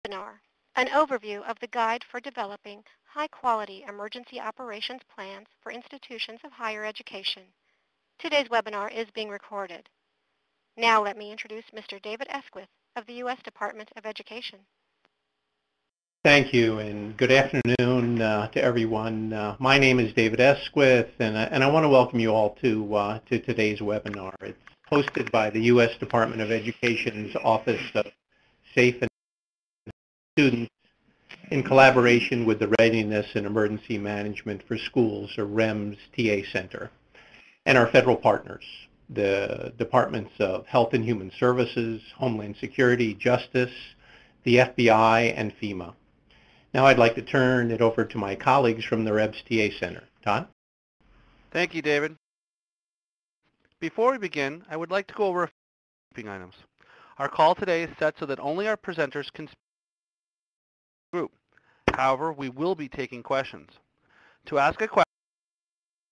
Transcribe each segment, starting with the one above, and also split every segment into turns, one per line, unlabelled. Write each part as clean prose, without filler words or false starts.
Webinar, an overview of the Guide for Developing High-Quality Emergency Operations Plans for Institutions of Higher Education. Today's webinar is being recorded. Now let me introduce Mr. David Esquith of the U.S. Department of Education.
Thank you, and good afternoon to everyone. My name is David Esquith, and I want to welcome you all to today's webinar. It's hosted by the U.S. Department of Education's Office of Safe and Students in collaboration with the Readiness and Emergency Management for Schools, or REMS TA Center, and our federal partners, the Departments of Health and Human Services, Homeland Security, Justice, the FBI, and FEMA. Now I'd like to turn it over to my colleagues from the REBS TA Center. Todd?
Thank you, David. Before we begin, I would like to go over a few items. Our call today is set so that only our presenters can speak in the group. However, we will be taking questions. To ask a question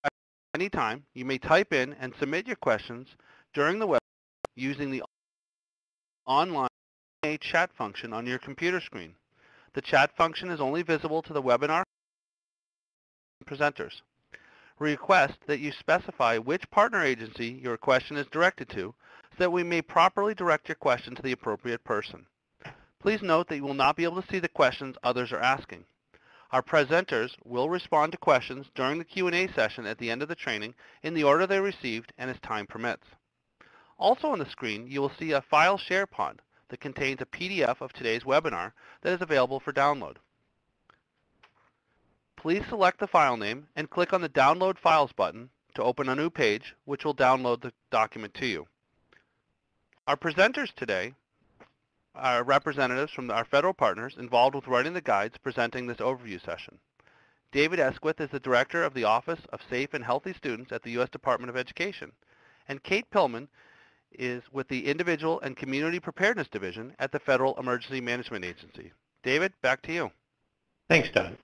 at any time, you may type in and submit your questions during the webinar using the online chat function on your computer screen. The chat function is only visible to the webinar presenters. We request that you specify which partner agency your question is directed to so that we may properly direct your question to the appropriate person. Please note that you will not be able to see the questions others are asking. Our presenters will respond to questions during the Q&A session at the end of the training in the order they received and as time permits. Also on the screen, you will see a file share pod that contains a PDF of today's webinar that is available for download. Please select the file name and click on the Download Files button to open a new page, which will download the document to you. Our presenters today are representatives from our federal partners involved with writing the guides presenting this overview session. David Esquith is the Director of the Office of Safe and Healthy Students at the U.S. Department of Education, and Kate Pillman is with the Individual and Community Preparedness Division at the Federal Emergency Management Agency. David, back to you.
Thanks, Todd.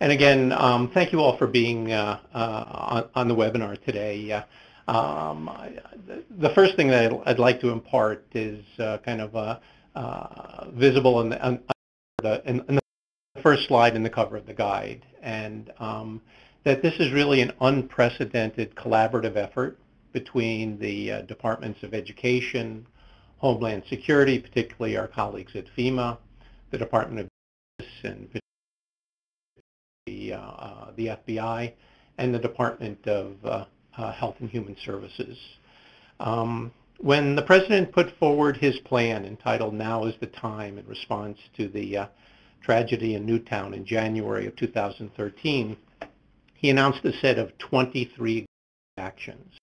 And again, thank you all for being on the webinar today. The first thing that I'd like to impart is kind of visible in the first slide in the cover of the guide, and that this is really an unprecedented collaborative effort between the Departments of Education, Homeland Security, particularly our colleagues at FEMA, the Department of Justice, and the FBI, and the Department of Health and Human Services. When the President put forward his plan entitled Now is the Time in response to the tragedy in Newtown in January of 2013, he announced a set of 23 actions.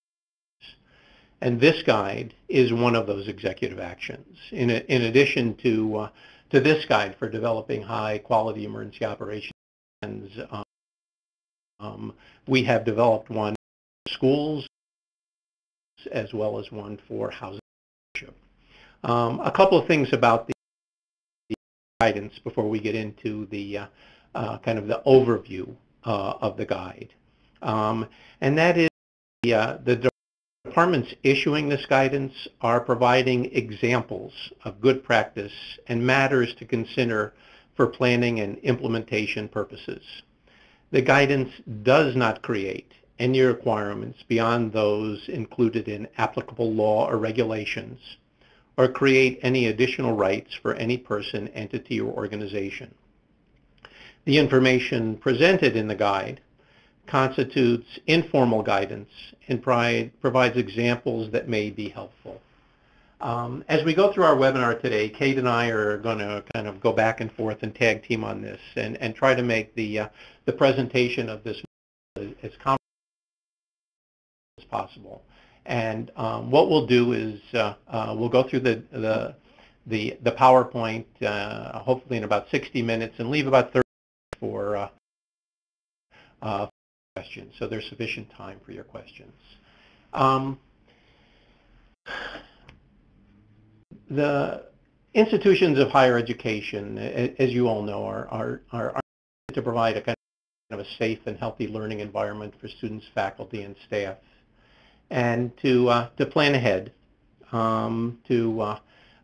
And this guide is one of those executive actions. In addition to this guide for developing high-quality emergency operations, we have developed one for schools as well as one for housing. A couple of things about the guidance before we get into the kind of the overview of the guide. And that is the departments issuing this guidance are providing examples of good practice and matters to consider for planning and implementation purposes. The guidance does not create any requirements beyond those included in applicable law or regulations, or create any additional rights for any person, entity, or organization. The information presented in the guide constitutes informal guidance and provides examples that may be helpful. As we go through our webinar today, Kate and I are going to kind of go back and forth and tag team on this and try to make the presentation of this as comprehensive as possible. And what we'll do is we'll go through the PowerPoint hopefully in about 60 minutes and leave about 30 for questions, so there's sufficient time for your questions. The institutions of higher education, as you all know, are to provide a kind of a safe and healthy learning environment for students, faculty, and staff, and to plan ahead, to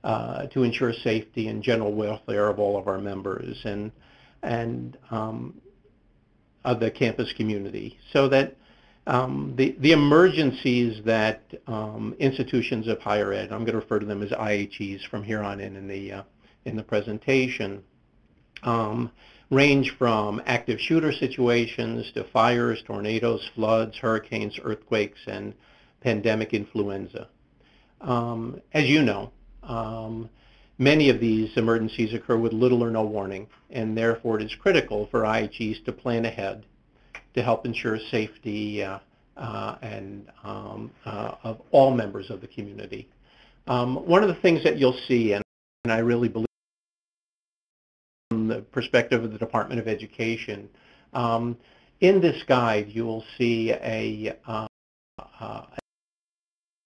to ensure safety and general welfare of all of our members and of the campus community, so that the emergencies that institutions of higher ed, I'm going to refer to them as IHEs from here on in the presentation, range from active shooter situations to fires, tornadoes, floods, hurricanes, earthquakes, and pandemic influenza. As you know, many of these emergencies occur with little or no warning, and therefore it is critical for IHEs to plan ahead to help ensure safety of all members of the community. One of the things that you'll see, and I really believe from the perspective of the Department of Education, in this guide you'll see an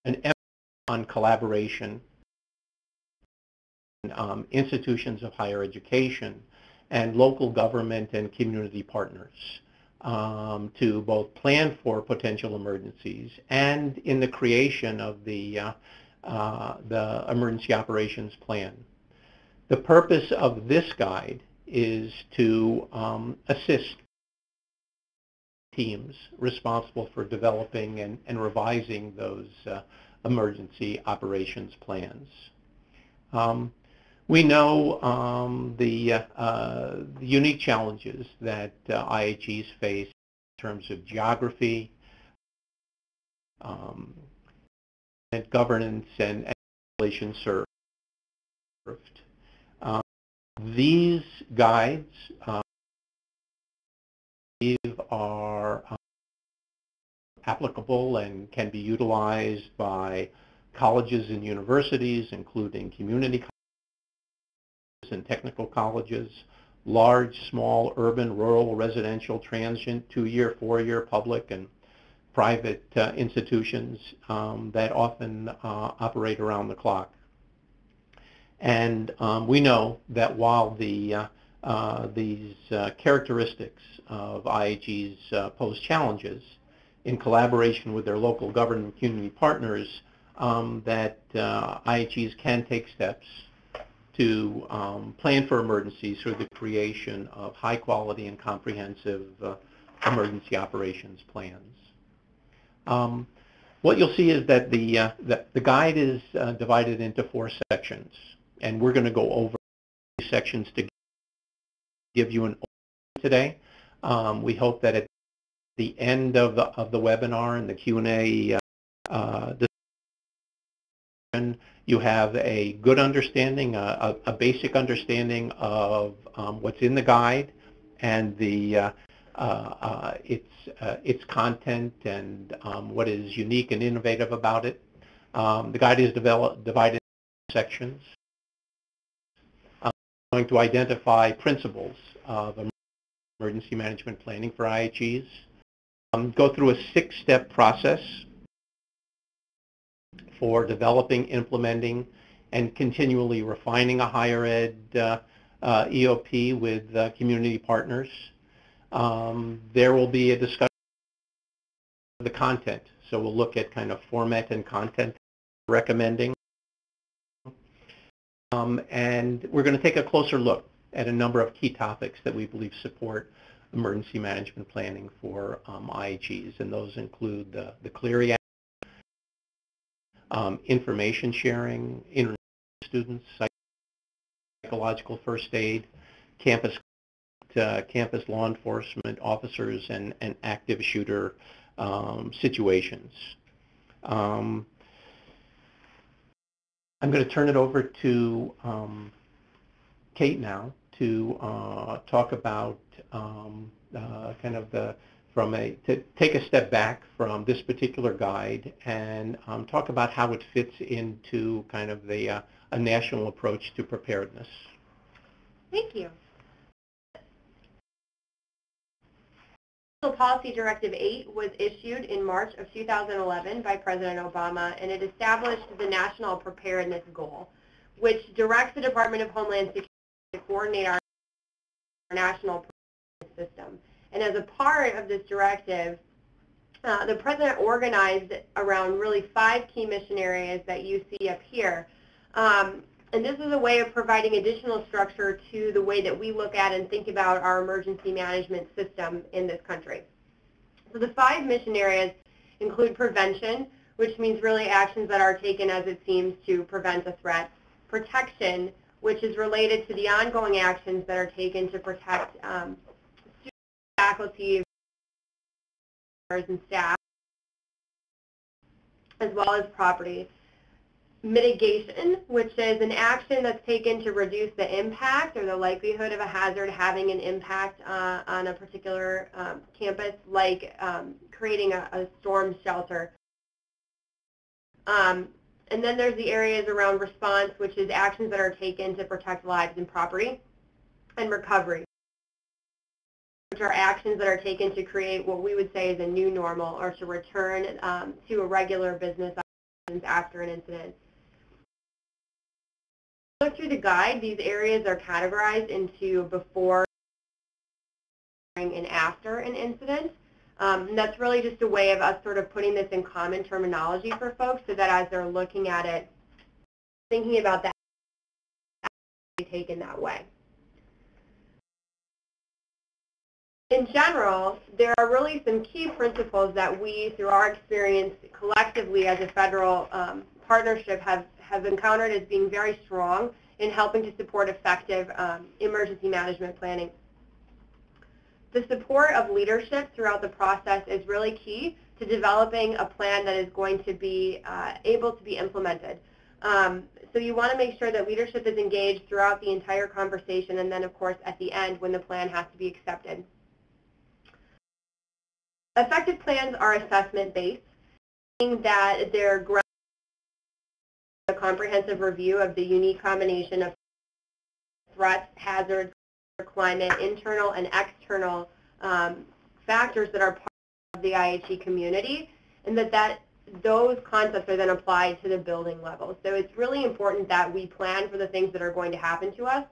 emphasis on collaboration, institutions of higher education, and local government and community partners to both plan for potential emergencies and in the creation of the emergency operations plan. The purpose of this guide is to assist teams responsible for developing and revising those emergency operations plans. We know the unique challenges that IHEs face in terms of geography, governance, and population served. These guides are applicable and can be utilized by colleges and universities, including community colleges and technical colleges, large, small, urban, rural, residential, transient, 2-year, 4-year, public, and private institutions that often operate around the clock. And we know that while these characteristics of IHEs pose challenges, in collaboration with their local government and community partners, that IHEs can take steps to plan for emergencies through the creation of high quality and comprehensive emergency operations plans. What you'll see is that the guide is divided into 4 sections, and we're going to go over these sections to give you an overview today. We hope that at the end of the webinar and the Q&A discussion, you have a good understanding, a basic understanding of what's in the guide and its content and what is unique and innovative about it. The guide is divided into sections. I'm going to identify principles of emergency management planning for IHEs, go through a 6-step process for developing, implementing, and continually refining a higher ed EOP with community partners. There will be a discussion of the content, so we'll look at kind of format and content recommending. And we're going to take a closer look at a number of key topics that we believe support emergency management planning for IHEs, and those include the Clery Act, information sharing, students, psychological first aid, campus law enforcement officers, and active shooter situations. I'm going to turn it over to Kate now to talk about kind of to take a step back from this particular guide and talk about how it fits into kind of a national approach to preparedness.
Thank you. Policy Directive 8 was issued in March of 2011 by President Obama, and it established the National Preparedness Goal, which directs the Department of Homeland Security to coordinate our national preparedness system. And as a part of this directive, the President organized around really 5 key mission areas that you see up here. And this is a way of providing additional structure to the way that we look at and think about our emergency management system in this country. So the 5 mission areas include prevention, which means really actions that are taken as it seems to prevent a threat. Protection, which is related to the ongoing actions that are taken to protect students, faculty, and staff, as well as property. Mitigation, which is an action that's taken to reduce the impact or the likelihood of a hazard having an impact on a particular campus, like creating a storm shelter. And then there's the areas around response, which is actions that are taken to protect lives and property. And recovery, which are actions that are taken to create what we would say is a new normal, or to return to a regular business after an incident. Go through the guide, these areas are categorized into before, during, and after an incident. And that's really just a way of us sort of putting this in common terminology for folks, so that as they're looking at it, thinking about that, taken that way. In general, there are really some key principles that we, through our experience collectively as a federal partnership, have encountered as being very strong in helping to support effective emergency management planning. The support of leadership throughout the process is really key to developing a plan that is going to be able to be implemented. So you want to make sure that leadership is engaged throughout the entire conversation, and then of course at the end when the plan has to be accepted. Effective plans are assessment-based, meaning that they're grounded in a comprehensive review of the unique combination of threats, hazards, climate, internal and external factors that are part of the IHE community, and that those concepts are then applied to the building level. So it's really important that we plan for the things that are going to happen to us.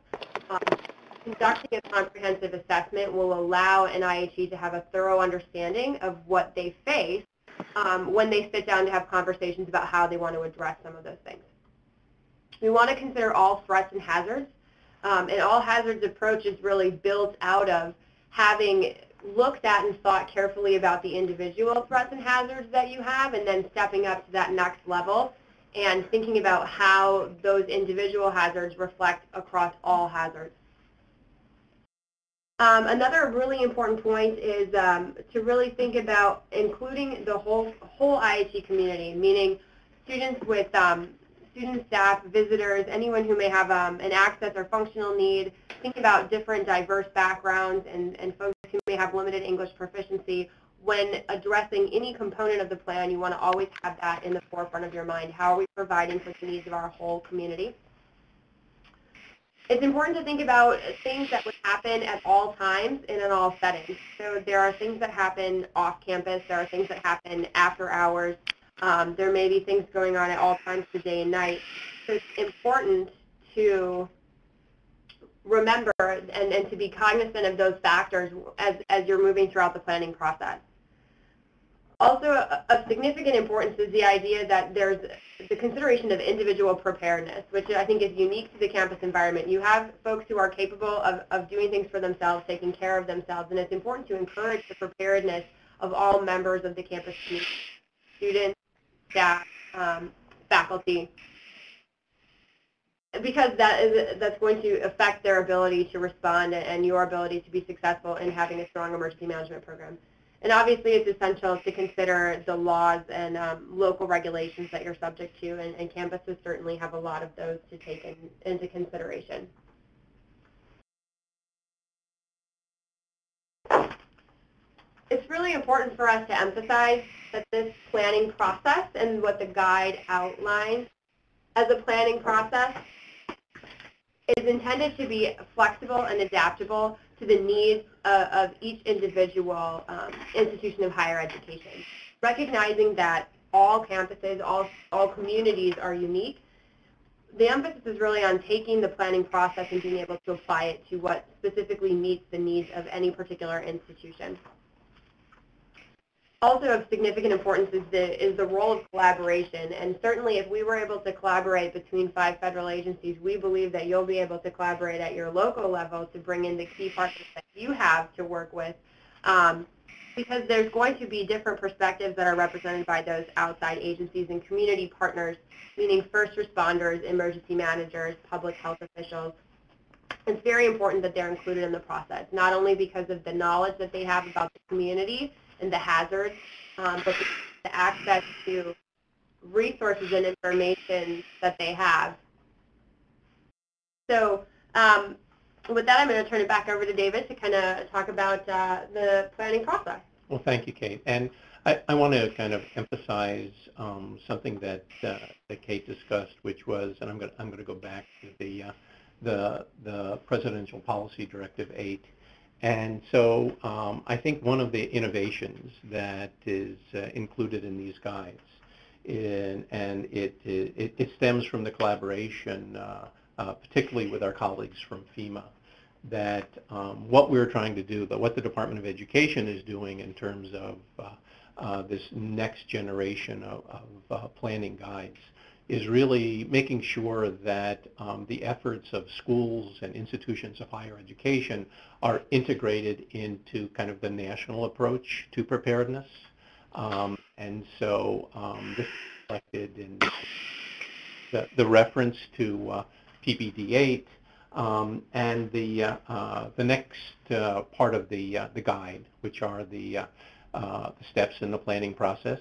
Conducting a comprehensive assessment will allow an IHE to have a thorough understanding of what they face when they sit down to have conversations about how they want to address some of those things. We want to consider all threats and hazards. An all hazards approach is really built out of having looked at and thought carefully about the individual threats and hazards that you have, and then stepping up to that next level and thinking about how those individual hazards reflect across all hazards. Another really important point is to really think about including the whole IHE community, meaning students with student, staff, visitors, anyone who may have an access or functional need. Think about different diverse backgrounds and folks who may have limited English proficiency. When addressing any component of the plan, you want to always have that in the forefront of your mind. How are we providing for the needs of our whole community? It's important to think about things that would happen at all times and in all settings. So there are things that happen off campus. There are things that happen after hours. There may be things going on at all times of the day and night. So it's important to remember and to be cognizant of those factors as you're moving throughout the planning process. Also, of significant importance is the idea that there's the consideration of individual preparedness, which I think is unique to the campus environment. You have folks who are capable of doing things for themselves, taking care of themselves, and it's important to encourage the preparedness of all members of the campus community, students, staff, faculty, because that's going to affect their ability to respond and your ability to be successful in having a strong emergency management program. And obviously it's essential to consider the laws and local regulations that you're subject to, and campuses certainly have a lot of those to take into consideration. It's really important for us to emphasize that this planning process and what the guide outlines as a planning process is intended to be flexible and adaptable to the needs of each individual institution of higher education. Recognizing that all campuses, all communities are unique, the emphasis is really on taking the planning process and being able to apply it to what specifically meets the needs of any particular institution. Also of significant importance is the role of collaboration, and certainly if we were able to collaborate between 5 federal agencies, we believe that you'll be able to collaborate at your local level to bring in the key partners that you have to work with, because there's going to be different perspectives that are represented by those outside agencies and community partners, meaning first responders, emergency managers, public health officials. It's very important that they're included in the process, not only because of the knowledge that they have about the community and the hazards, but the access to resources and information that they have. So with that, I'm going to turn it back over to David to kind of talk about the planning process.
Well, thank you, Kate. And I want to kind of emphasize something that Kate discussed, which was, and I'm going to go back to the Presidential Policy Directive 8. And so I think one of the innovations that is included in these guides, and it stems from the collaboration, particularly with our colleagues from FEMA, that what we're trying to do, what the Department of Education is doing in terms of this next generation of planning guides is really making sure that the efforts of schools and institutions of higher education are integrated into kind of the national approach to preparedness. And so this is reflected in the reference to PPD 8 and the next part of the guide, which are the steps in the planning process.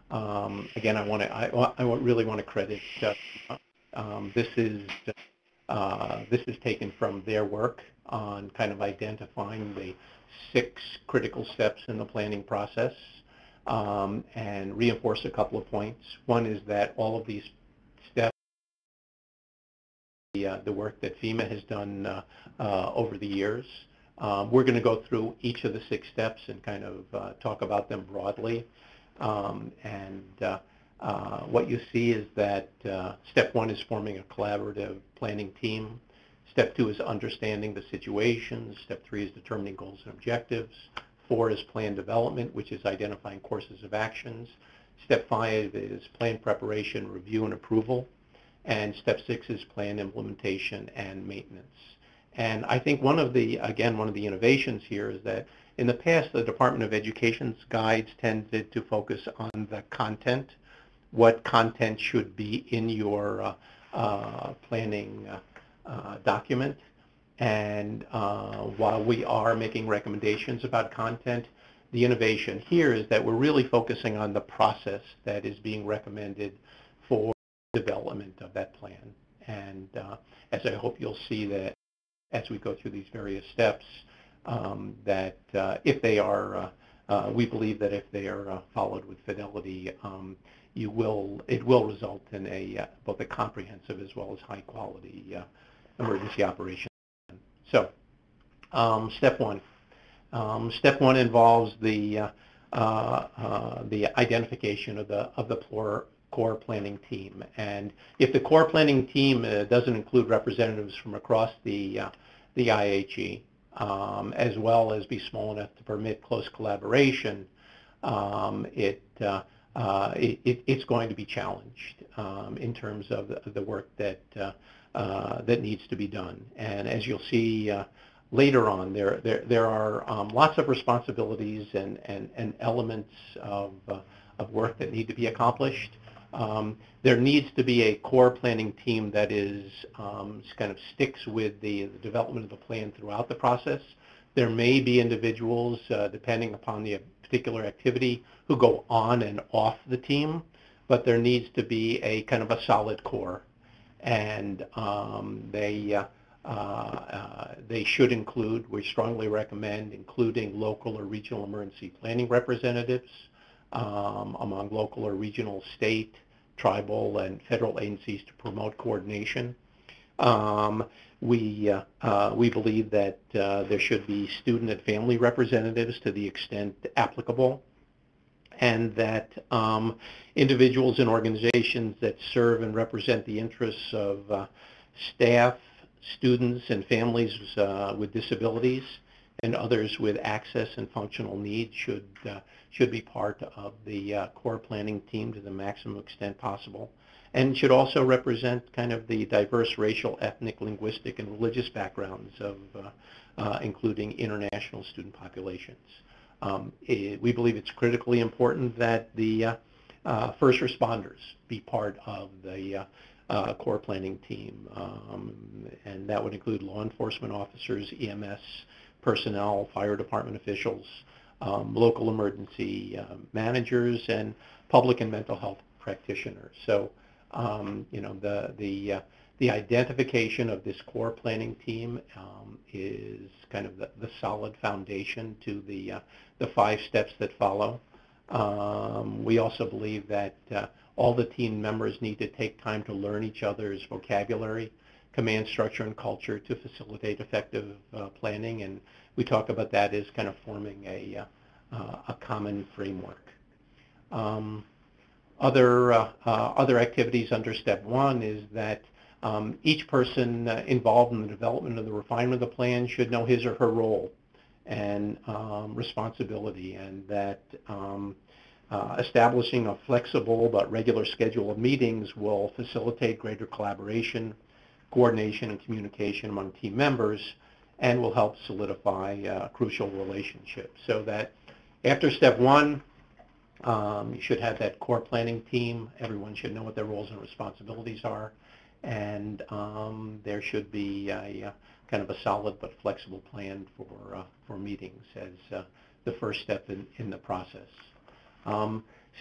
Again, I really want to credit. This is taken from their work on kind of identifying the 6 critical steps in the planning process, and reinforce a couple of points. One is that all of these steps, the work that FEMA has done over the years. We're going to go through each of the 6 steps and kind of talk about them broadly. What you see is that step 1 is forming a collaborative planning team. Step 2 is understanding the situation. Step 3 is determining goals and objectives. 4 is plan development, which is identifying courses of actions. Step 5 is plan preparation, review, and approval. And step 6 is plan implementation and maintenance. And I think one of the innovations here is that in the past, the Department of Education's guides tended to focus on the content, what content should be in your planning document. And while we are making recommendations about content, the innovation here is that we're really focusing on the process that is being recommended for development of that plan. And as I hope you'll see that as we go through these various steps, that if they are, we believe that if they are followed with fidelity, it will result in both a comprehensive as well as high quality emergency operation. So, step 1. Step 1 involves the identification of the core planning team. And if the core planning team doesn't include representatives from across the IHE, as well as be small enough to permit close collaboration, it's going to be challenged in terms of the work that needs to be done. And as you'll see later on, there are lots of responsibilities and elements of work that need to be accomplished. There needs to be a core planning team that is kind of sticks with the development of the plan throughout the process. There may be individuals, depending upon the particular activity, who go on and off the team, but there needs to be a kind of a solid core. And they should include, we strongly recommend including local or regional emergency planning representatives among local or regional, state, tribal, and federal agencies to promote coordination. We believe that there should be student and family representatives to the extent applicable, and that individuals and organizations that serve and represent the interests of staff, students, and families with disabilities and others with access and functional needs should be part of the core planning team to the maximum extent possible, and should also represent kind of the diverse racial, ethnic, linguistic, and religious backgrounds of including international student populations. We believe it's critically important that the first responders be part of the core planning team, and that would include law enforcement officers, EMS personnel, fire department officials, local emergency managers, and public and mental health practitioners. So, you know, the identification of this core planning team is kind of the solid foundation to the 5 steps that follow. We also believe that all the team members need to take time to learn each other's vocabulary, command structure, and culture to facilitate effective planning, and we talk about that as kind of forming a common framework. Other activities under step 1 is that each person involved in the development of the refinement of the plan should know his or her role and responsibility, and that establishing a flexible but regular schedule of meetings will facilitate greater collaboration, coordination, and communication among team members, and will help solidify crucial relationships. So that after step 1, you should have that core planning team. Everyone should know what their roles and responsibilities are, and there should be a kind of a solid but flexible plan for meetings as the first step in the process.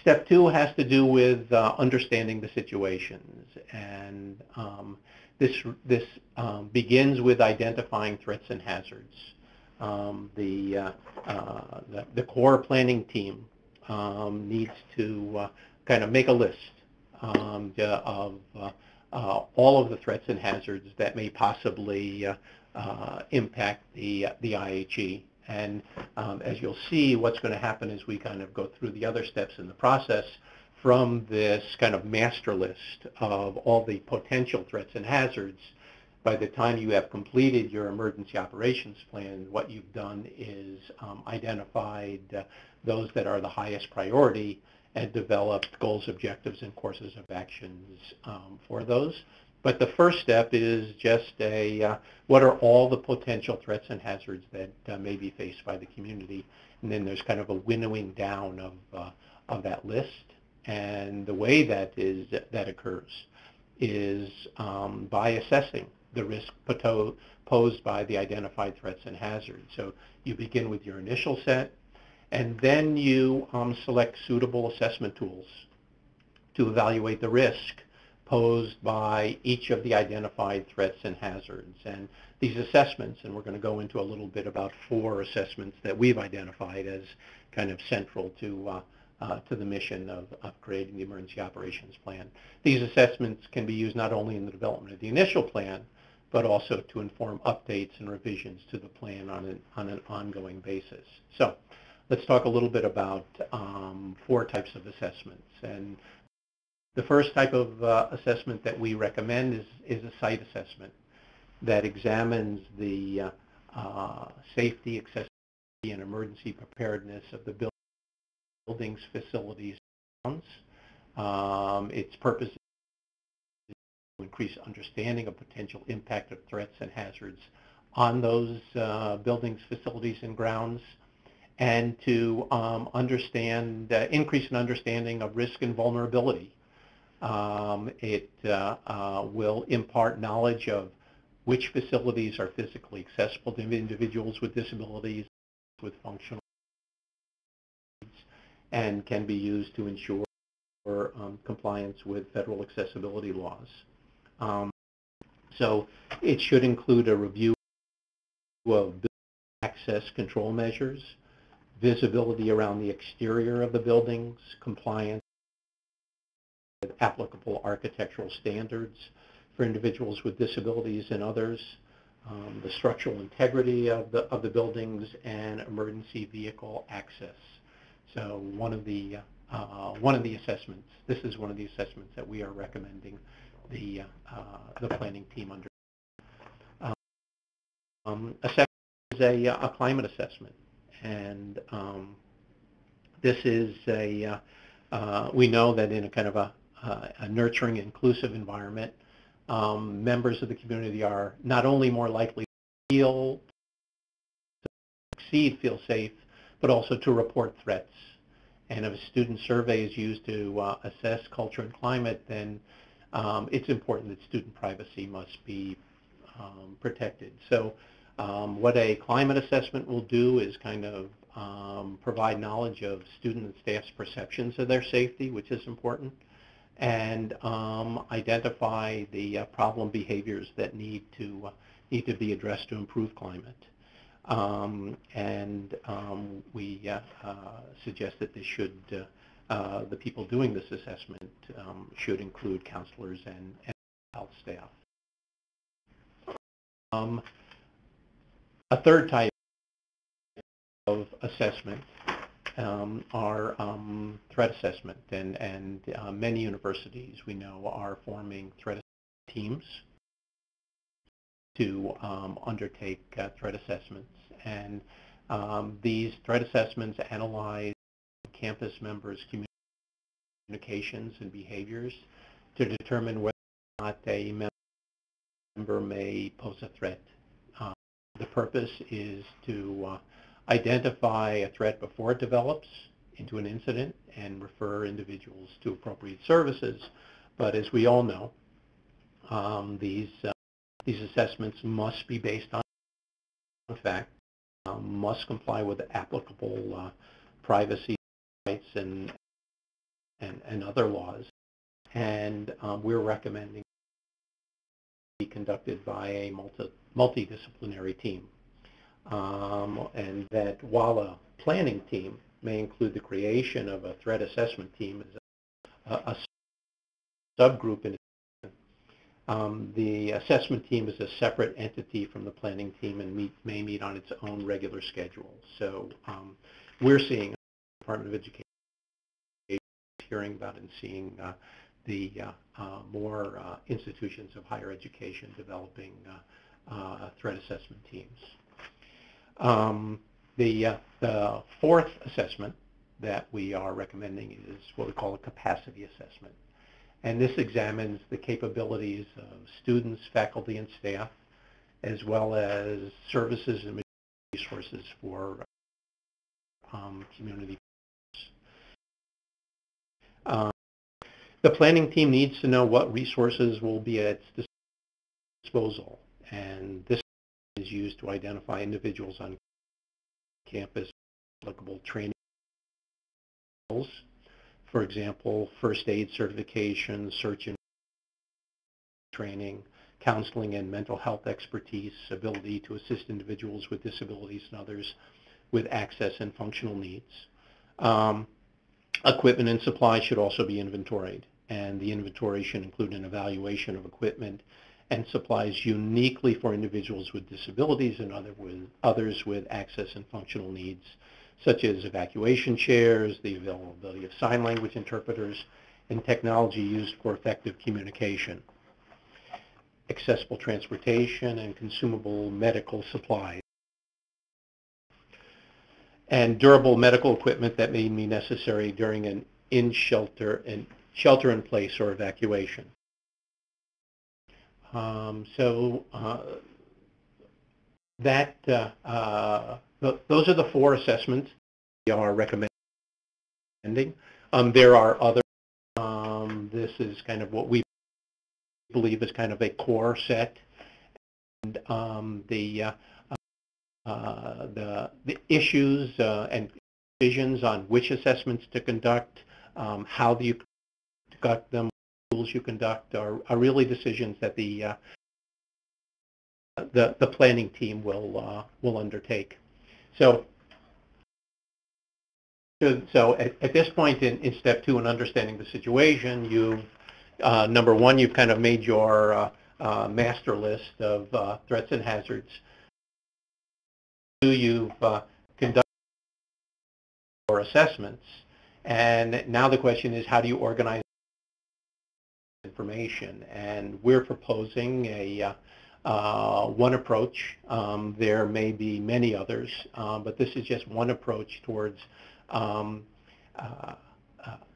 Step 2 has to do with understanding the situations, and this begins with identifying threats and hazards. The core planning team needs to kind of make a list of all of the threats and hazards that may possibly impact the IHE. And as you'll see, what's going to happen is we kind of go through the other steps in the process from this kind of master list of all the potential threats and hazards. By the time you have completed your emergency operations plan, what you've done is identified those that are the highest priority and developed goals, objectives, and courses of actions for those. But the first step is just what are all the potential threats and hazards that may be faced by the community, and then there's kind of a winnowing down of that list. And the way that occurs is by assessing the risk posed by the identified threats and hazards. So you begin with your initial set, and then you select suitable assessment tools to evaluate the risk posed by each of the identified threats and hazards. And these assessments, and we're going to go into a little bit about 4 assessments that we've identified as kind of central to the mission of creating the emergency operations plan. These assessments can be used not only in the development of the initial plan, but also to inform updates and revisions to the plan on an ongoing basis. So let's talk a little bit about 4 types of assessments. And the first type of assessment that we recommend is a site assessment that examines the safety, accessibility, and emergency preparedness of the buildings, facilities, and grounds. Its purpose is to increase understanding of potential impact of threats and hazards on those buildings, facilities, and grounds, and to increase an understanding of risk and vulnerability. It will impart knowledge of which facilities are physically accessible to individuals with disabilities, with functional needs, and can be used to ensure compliance with federal accessibility laws. So it should include a review of access control measures, visibility around the exterior of the buildings, compliance with applicable architectural standards for individuals with disabilities and others, the structural integrity of the buildings, and emergency vehicle access. So one of the assessments, this is one of the assessments that we are recommending the planning team under. A second is a climate assessment, and This is we know that in a kind of a nurturing, inclusive environment, members of the community are not only more likely to feel safe, but also to report threats. And if a student survey is used to assess culture and climate, then it's important that student privacy must be protected. So what a climate assessment will do is kind of provide knowledge of student and staff's perceptions of their safety, which is important, and identify the problem behaviors that need to be addressed to improve climate. We suggest that this should, the people doing this assessment should include counselors and health staff. A third type of assessment are threat assessment, and many universities we know are forming threat teams to undertake threat assessments. And these threat assessments analyze campus members' communications and behaviors to determine whether or not a member may pose a threat. The purpose is to identify a threat before it develops into an incident and refer individuals to appropriate services. But as we all know, these assessments must be based on fact, must comply with applicable privacy rights and other laws, and we're recommending be conducted by a multidisciplinary team. And that while a planning team may include the creation of a threat assessment team as a subgroup in the assessment team is a separate entity from the planning team and may meet on its own regular schedule. So we're seeing the Department of Education hearing about and seeing the more institutions of higher education developing threat assessment teams. The fourth assessment that we are recommending is what we call a capacity assessment. And this examines the capabilities of students, faculty, and staff, as well as services and resources for community. The planning team needs to know what resources will be at its disposal, and this is used to identify individuals on campus applicable training. For example, first aid certification, search and training, counseling and mental health expertise, ability to assist individuals with disabilities and others with access and functional needs. Equipment and supplies should also be inventoried, and the inventory should include an evaluation of equipment and supplies uniquely for individuals with disabilities and others with access and functional needs, such as evacuation chairs, the availability of sign language interpreters, and technology used for effective communication, accessible transportation, and consumable medical supplies, and durable medical equipment that may be necessary during an shelter-in-place or evacuation. Those are the four assessments we are recommending. There are other. This is kind of what we believe is kind of a core set, and the issues and decisions on which assessments to conduct, how do you conduct them, tools you conduct are really decisions that the planning team will undertake. So at this point in step 2 in understanding the situation, you've number 1, you've kind of made your master list of threats and hazards. 2, you've conducted your assessments, and now the question is, how do you organize information? And we're proposing a one approach. There may be many others, but this is just one approach towards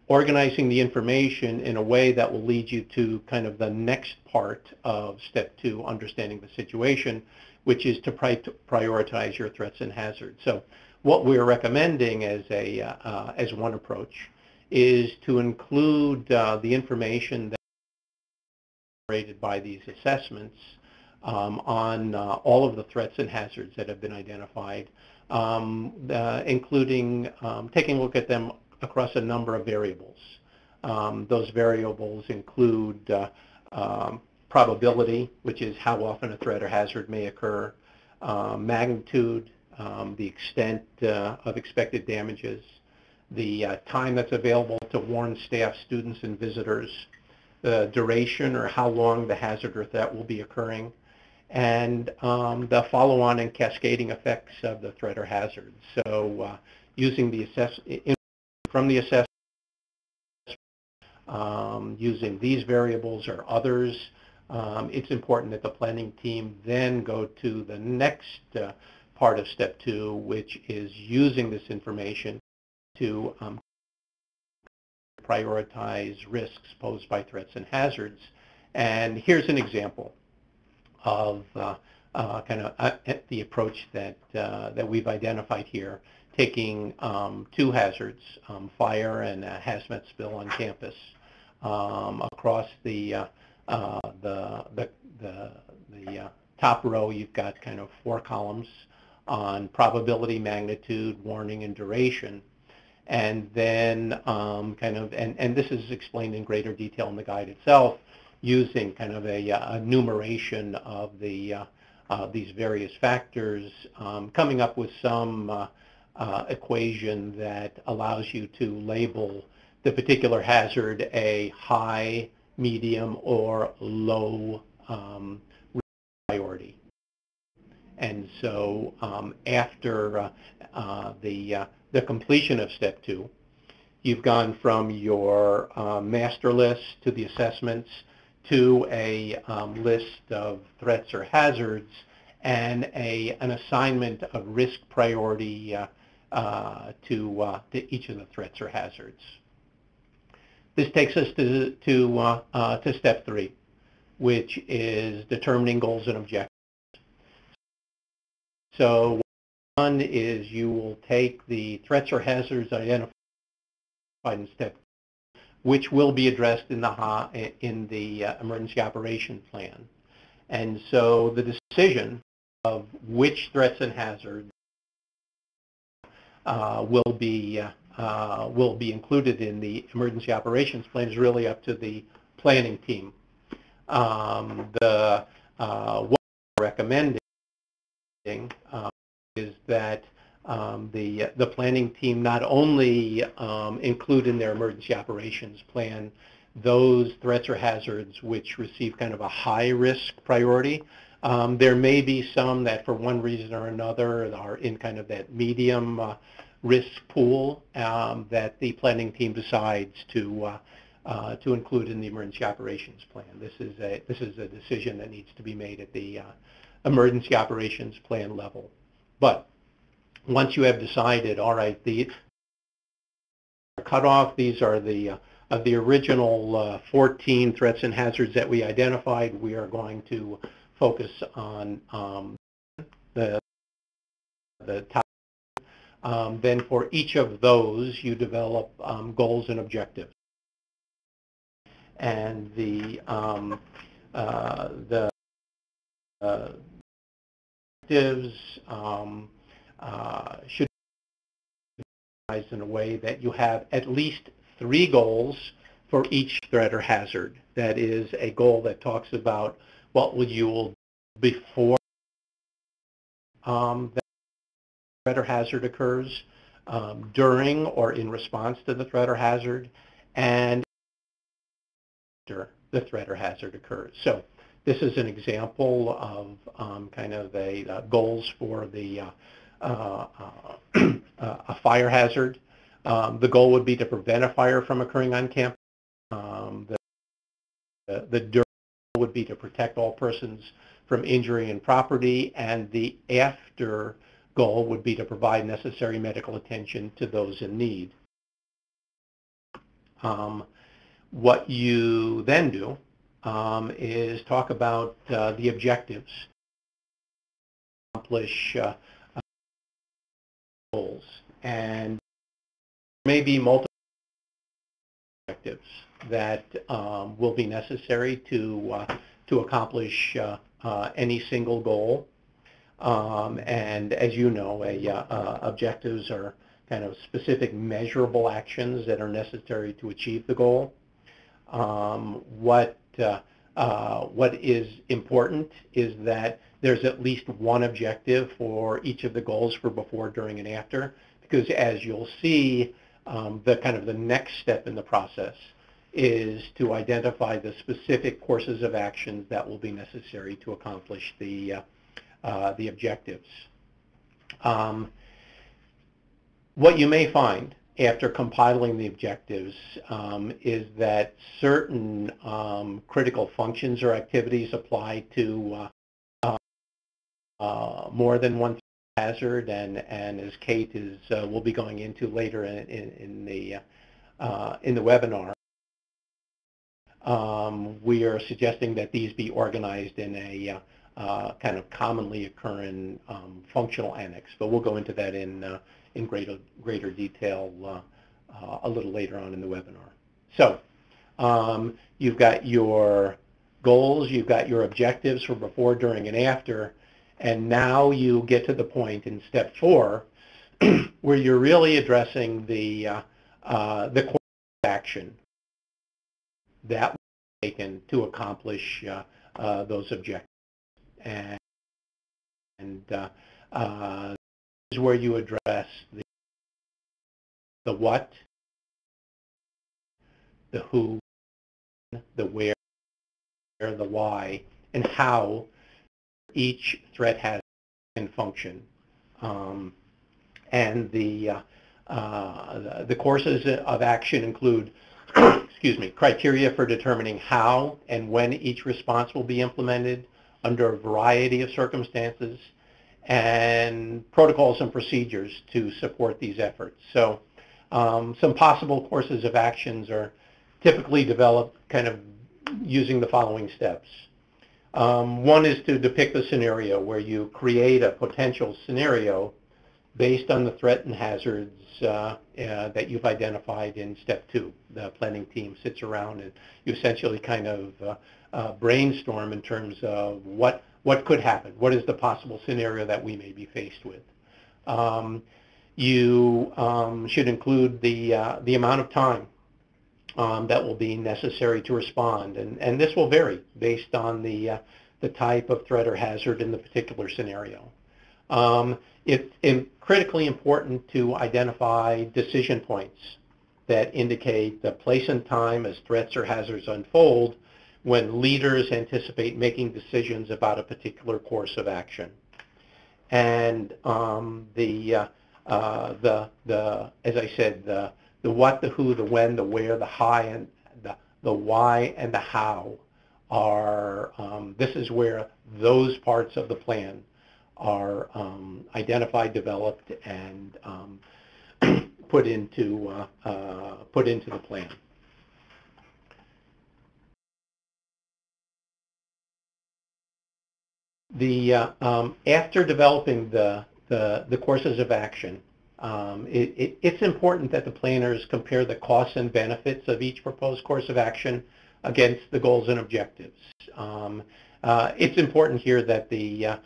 organizing the information in a way that will lead you to kind of the next part of step 2, understanding the situation, which is to prioritize your threats and hazards. So what we're recommending as one approach is to include the information that's generated by these assessments on all of the threats and hazards that have been identified, including taking a look at them across a number of variables. Those variables include probability, which is how often a threat or hazard may occur, magnitude, the extent of expected damages, the time that's available to warn staff, students, and visitors, the duration or how long the hazard or threat will be occurring, and the follow-on and cascading effects of the threat or hazard. So using the from the assessment, using these variables or others, it's important that the planning team then go to the next part of step 2, which is using this information to prioritize risks posed by threats and hazards. And here's an example of kind of the approach that we've identified here, taking 2 hazards, fire and a hazmat spill on campus. Across the top row, you've got kind of 4 columns on probability, magnitude, warning, and duration. And then and this is explained in greater detail in the guide itself, using kind of a enumeration of these various factors, coming up with some equation that allows you to label the particular hazard a high, medium, or low priority. And so after the completion of step 2, you've gone from your master list to the assessments to a list of threats or hazards and an assignment of risk priority to each of the threats or hazards. This takes us to step 3, which is determining goals and objectives. So one is you will take the threats or hazards identified in step 2, which will be addressed in the emergency operation plan. And so the decision of which threats and hazards will be included in the emergency operations plan is really up to the planning team. What we're recommending is that the planning team not only include in their emergency operations plan those threats or hazards which receive kind of a high risk priority. There may be some that for one reason or another are in kind of that medium risk pool that the planning team decides to include in the emergency operations plan. This is a decision that needs to be made at the emergency operations plan level. But once you have decided, all right, the cutoff, these are of the original 14 threats and hazards that we identified, we are going to focus on the top. Then for each of those, you develop goals and objectives. And the objectives should be organized in a way that you have at least 3 goals for each threat or hazard. That is a goal that talks about what you will do before that threat or hazard occurs, during or in response to the threat or hazard, and after the threat or hazard occurs. So this is an example of kind of goals for a fire hazard. The goal would be to prevent a fire from occurring on campus. The during would be to protect all persons from injury and property, and the after goal would be to provide necessary medical attention to those in need. What you then do is talk about the objectives, accomplish goals, and there may be multiple objectives that will be necessary to accomplish any single goal. And as you know, objectives are kind of specific measurable actions that are necessary to achieve the goal. What is important is that there's at least one objective for each of the goals for before, during, and after, because as you'll see, the next step in the process is to identify the specific courses of actions that will be necessary to accomplish the objectives. What you may find after compiling the objectives is that certain critical functions or activities apply to more than one hazard, and as Kate will be going into later in the webinar, we are suggesting that these be organized in a kind of commonly occurring functional annex, but we'll go into that in greater detail a little later on in the webinar. So you've got your goals, you've got your objectives for before, during, and after, and now you get to the point in step 4 where you're really addressing the course of action that will be taken to accomplish those objectives. And this is where you address the what, the who, the where, the why, and how each threat has can function. And the courses of action include excuse me, criteria for determining how and when each response will be implemented under a variety of circumstances, and protocols and procedures to support these efforts. So some possible courses of actions are typically developed kind of using the following steps. One is to depict the scenario, where you create a potential scenario based on the threat and hazards that you've identified in step 2. The planning team sits around and you essentially kind of brainstorm in terms of what could happen. What is the possible scenario that we may be faced with? You should include the amount of time that will be necessary to respond, and this will vary based on the type of threat or hazard in the particular scenario. It's critically important to identify decision points that indicate the place and time as threats or hazards unfold when leaders anticipate making decisions about a particular course of action. And as I said, the what, the who, the when, the where, the how, and the why, and the how are, this is where those parts of the plan are identified, developed, and put into the plan. After developing the courses of action, it's important that the planners compare the costs and benefits of each proposed course of action against the goals and objectives. It's important here that the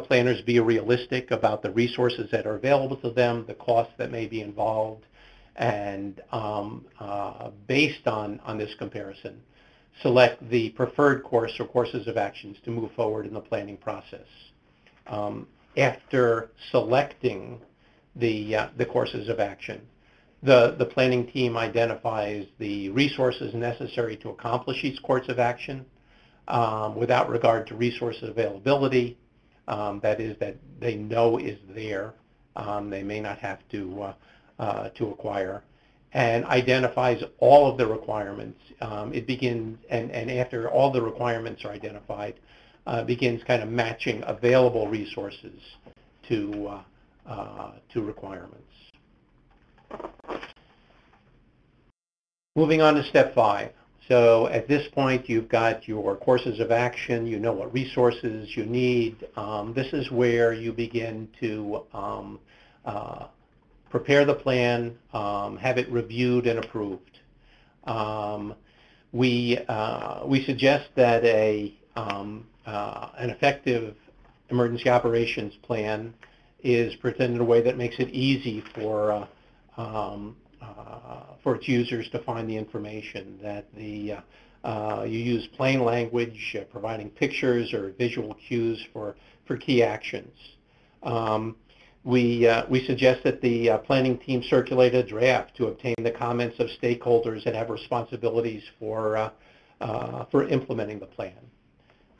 planners be realistic about the resources that are available to them, the costs that may be involved, and based on this comparison, select the preferred course or courses of actions to move forward in the planning process. After selecting the courses of action, the planning team identifies the resources necessary to accomplish each course of action without regard to resource availability, that is, that they know is there, they may not have to acquire, and identifies all of the requirements. It begins, and after all the requirements are identified, begins kind of matching available resources to requirements. Moving on to step 5. So at this point, you've got your courses of action. You know what resources you need. This is where you begin to prepare the plan, have it reviewed and approved. We suggest that an effective emergency operations plan is presented in a way that makes it easy for its users to find the information, that you use plain language, providing pictures or visual cues for key actions. We suggest that the planning team circulate a draft to obtain the comments of stakeholders that have responsibilities for implementing the plan,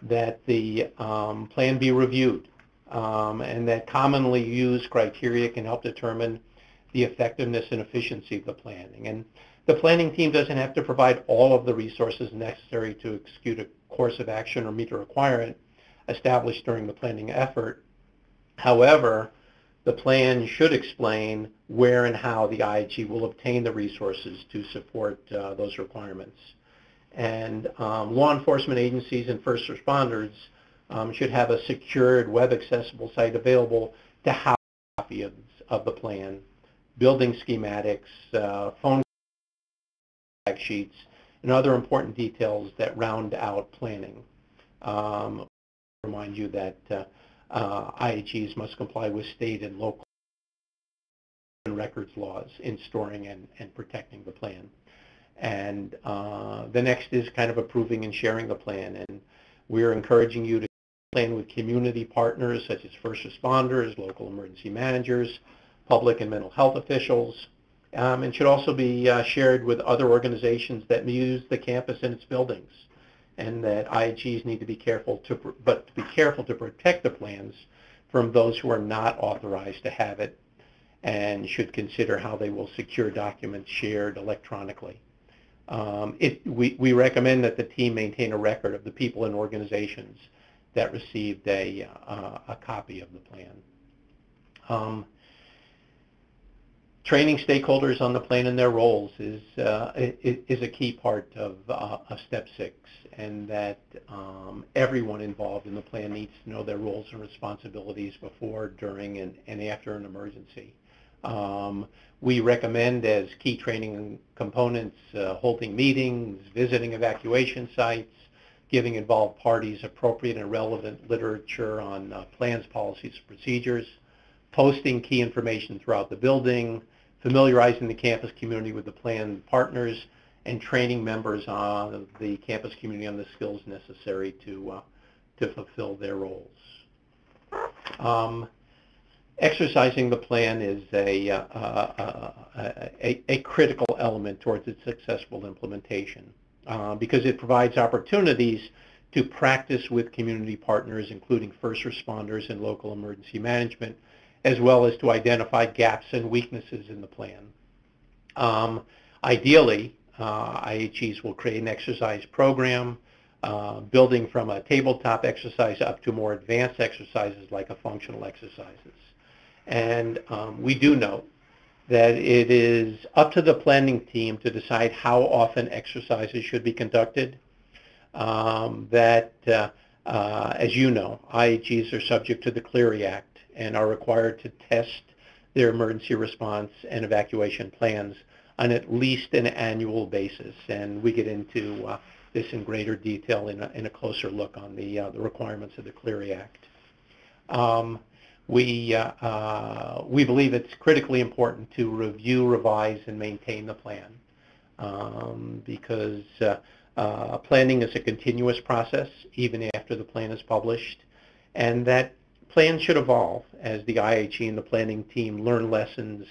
that the plan be reviewed, and that commonly used criteria can help determine the effectiveness and efficiency of the planning. And the planning team doesn't have to provide all of the resources necessary to execute a course of action or meet a requirement established during the planning effort. However, the plan should explain where and how the IHE will obtain the resources to support those requirements. And law enforcement agencies and first responders should have a secured web-accessible site available to house copies of the plan, building schematics, phone contact sheets, and other important details that round out planning. Remind you that IHEs must comply with state and local records laws in storing and protecting the plan. And the next is kind of approving and sharing the plan. And we're encouraging you to plan with community partners such as first responders, local emergency managers, public and mental health officials, and should also be shared with other organizations that use the campus and its buildings, and that IHEs need to be careful to protect the plans from those who are not authorized to have it, and should consider how they will secure documents shared electronically. We recommend that the team maintain a record of the people and organizations that received a copy of the plan. Training stakeholders on the plan and their roles is a key part of Step 6, and that everyone involved in the plan needs to know their roles and responsibilities before, during, and after an emergency. We recommend as key training components holding meetings, visiting evacuation sites, giving involved parties appropriate and relevant literature on plans, policies, and procedures, posting key information throughout the building, familiarizing the campus community with the plan partners, and training members of the campus community on the skills necessary to fulfill their roles. Exercising the plan is a critical element towards its successful implementation because it provides opportunities to practice with community partners, including first responders and local emergency management, as well as to identify gaps and weaknesses in the plan. Ideally, IHEs will create an exercise program, building from a tabletop exercise up to more advanced exercises like a functional exercises. And we do note that it is up to the planning team to decide how often exercises should be conducted. As you know, IHEs are subject to the Clery Act and are required to test their emergency response and evacuation plans on at least an annual basis. And we get into this in greater detail in a closer look on the requirements of the Clery Act. We believe it's critically important to review, revise, and maintain the plan because planning is a continuous process even after the plan is published, and that plans should evolve as the IHE and the planning team learn lessons,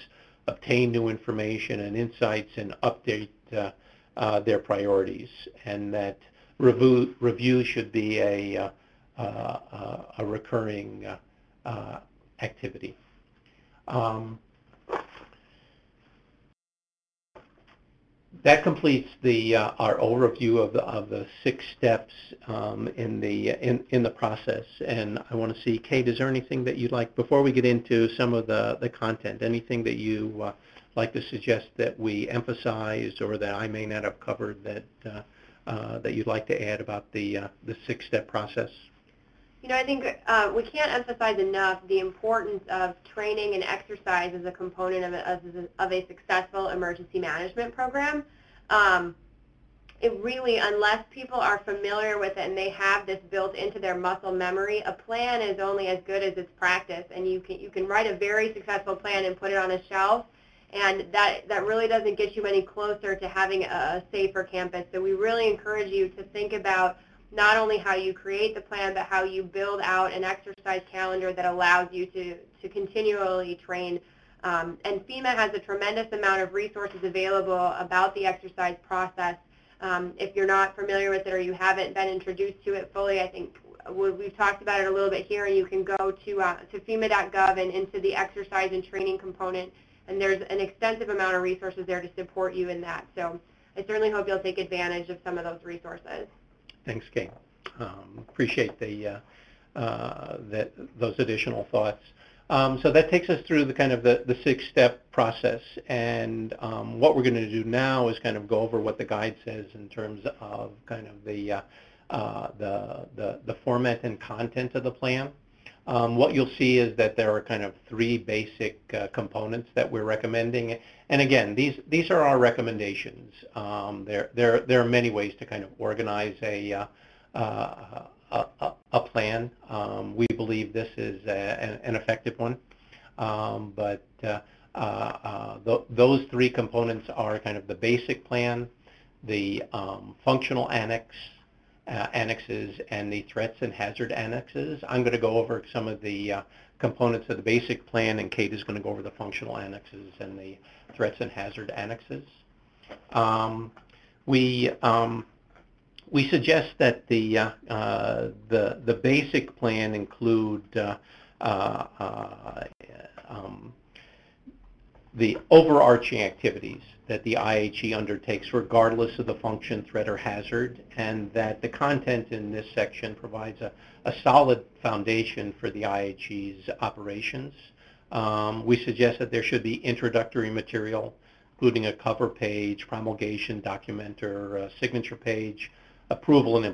obtain new information and insights, and update their priorities, and that review should be a recurring activity. That completes our overview of the 6 steps in the process. And I want to see, Kate, is there anything that you'd like, before we get into some of the content, anything that you like to suggest that we emphasize or that I may not have covered that that you'd like to add about the 6-step process?
You know, I think we can't emphasize enough the importance of training and exercise as a component of a successful emergency management program. It really, unless people are familiar with it and they have this built into their muscle memory, a plan is only as good as its practice. And you can write a very successful plan and put it on a shelf, and that really doesn't get you any closer to having a safer campus. So we really encourage you to think about not only how you create the plan, but how you build out an exercise calendar that allows you to continually train. And FEMA has a tremendous amount of resources available about the exercise process. If you're not familiar with it or you haven't been introduced to it fully, I think we've talked about it a little bit here, and you can go to FEMA.gov and into the exercise and training component, and there's an extensive amount of resources there to support you in that. So I certainly hope you'll take advantage of some of those resources.
Thanks, Kate. Appreciate those additional thoughts. So that takes us through the kind of the 6-step process, and what we're going to do now is kind of go over what the guide says in terms of kind of the format and content of the plan. What you'll see is that there are kind of 3 basic components that we're recommending, and again, these are our recommendations. There are many ways to kind of organize a plan. We believe this is an effective one, but those 3 components are kind of the basic plan, the functional annexes, and the threats and hazard annexes. I'm going to go over some of the components of the basic plan, and Kate is going to go over the functional annexes and the threats and hazard annexes. We suggest that the basic plan include the overarching activities that the IHE undertakes regardless of the function, threat, or hazard, and that the content in this section provides a solid foundation for the IHE's operations. We suggest that there should be introductory material, including a cover page, promulgation document or signature page, approval and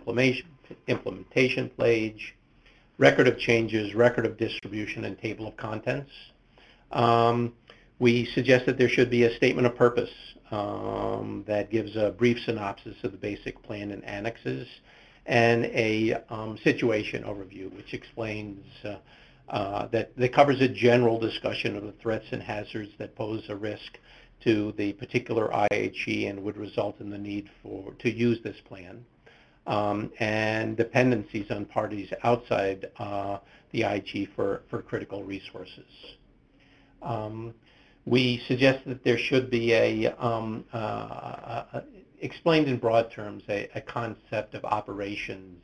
implementation page, record of changes, record of distribution, and table of contents. We suggest that there should be a statement of purpose that gives a brief synopsis of the basic plan and annexes, and a situation overview, which explains that covers a general discussion of the threats and hazards that pose a risk to the particular IHE and would result in the need to use this plan, and dependencies on parties outside the IHE for critical resources. We suggest that there should be explained in broad terms, a concept of operations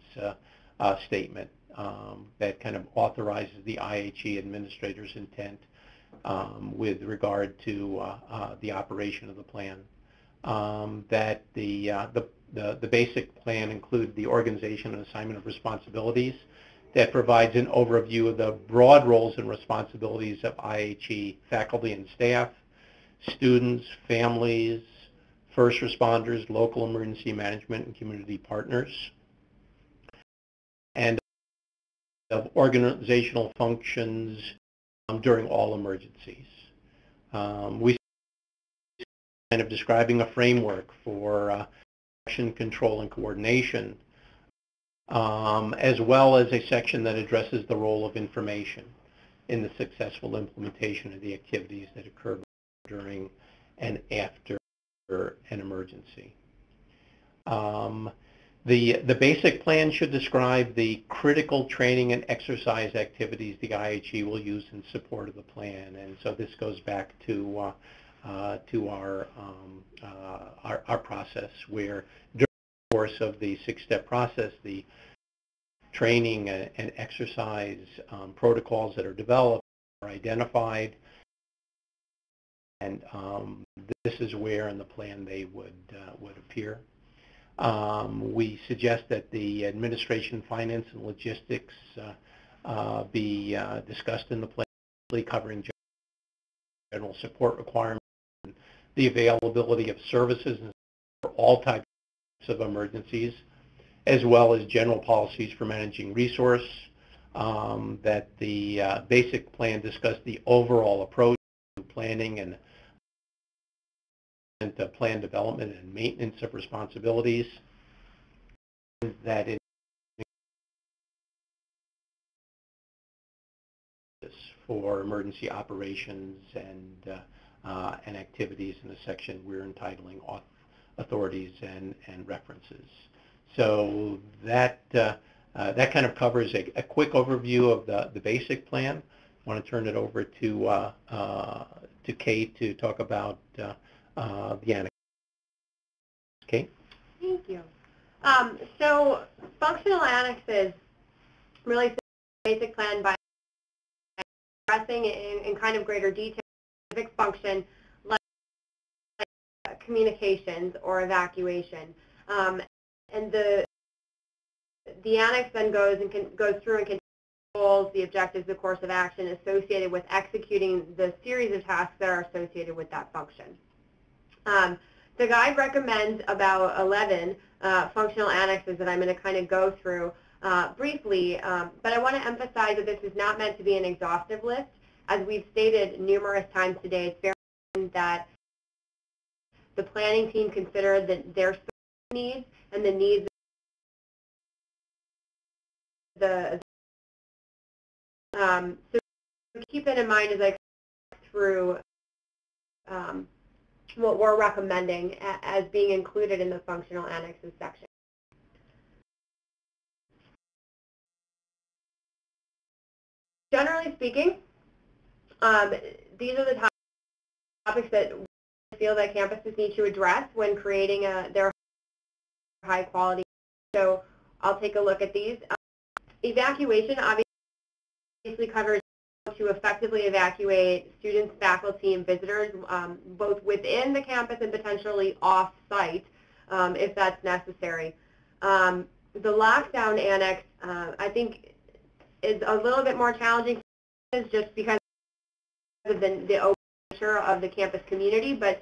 statement that kind of authorizes the IHE administrator's intent with regard to the operation of the plan. That the basic plan include the organization and assignment of responsibilities that provides an overview of the broad roles and responsibilities of IHE faculty and staff, students, families, first responders, local emergency management, and community partners, and of organizational functions during all emergencies. We kind of describing a framework for action, control, and coordination, as well as a section that addresses the role of information in the successful implementation of the activities that occur during and after an emergency. The basic plan should describe the critical training and exercise activities the IHE will use in support of the plan, and so this goes back to our process, where during the course of the 6-step process, the training and exercise protocols that are developed are identified, and this is where in the plan they would appear. We suggest that the administration, finance, and logistics be discussed in the plan, covering general support requirements, and the availability of services for all types of emergencies, as well as general policies for managing resource. That the basic plan discussed the overall approach to planning and plan development and maintenance of responsibilities. That it for emergency operations and activities in the section we're entitling authorities and references. So that that kind of covers a quick overview of the basic plan. I want to turn it over to Kate to talk about the annex. Kate?
Thank you. So functional annexes really fit the basic plan by addressing in kind of greater detail specific function like communications or evacuation. And the annex then goes through and controls the objectives, the course of action associated with executing the series of tasks that are associated with that function. The guide recommends about 11 functional annexes that I'm going to kind of go through briefly, but I want to emphasize that this is not meant to be an exhaustive list. As we've stated numerous times today, it's very important that the planning team consider their needs and the needs of so keep that in mind as I go through what we're recommending as being included in the functional annexes section. Generally speaking, these are the topics that we feel that campuses need to address when creating their high quality. So I'll take a look at these. Evacuation obviously covers to effectively evacuate students, faculty, and visitors, both within the campus and potentially off-site if that's necessary. The lockdown annex, I think, is a little bit more challenging just because of the open nature of the campus community, but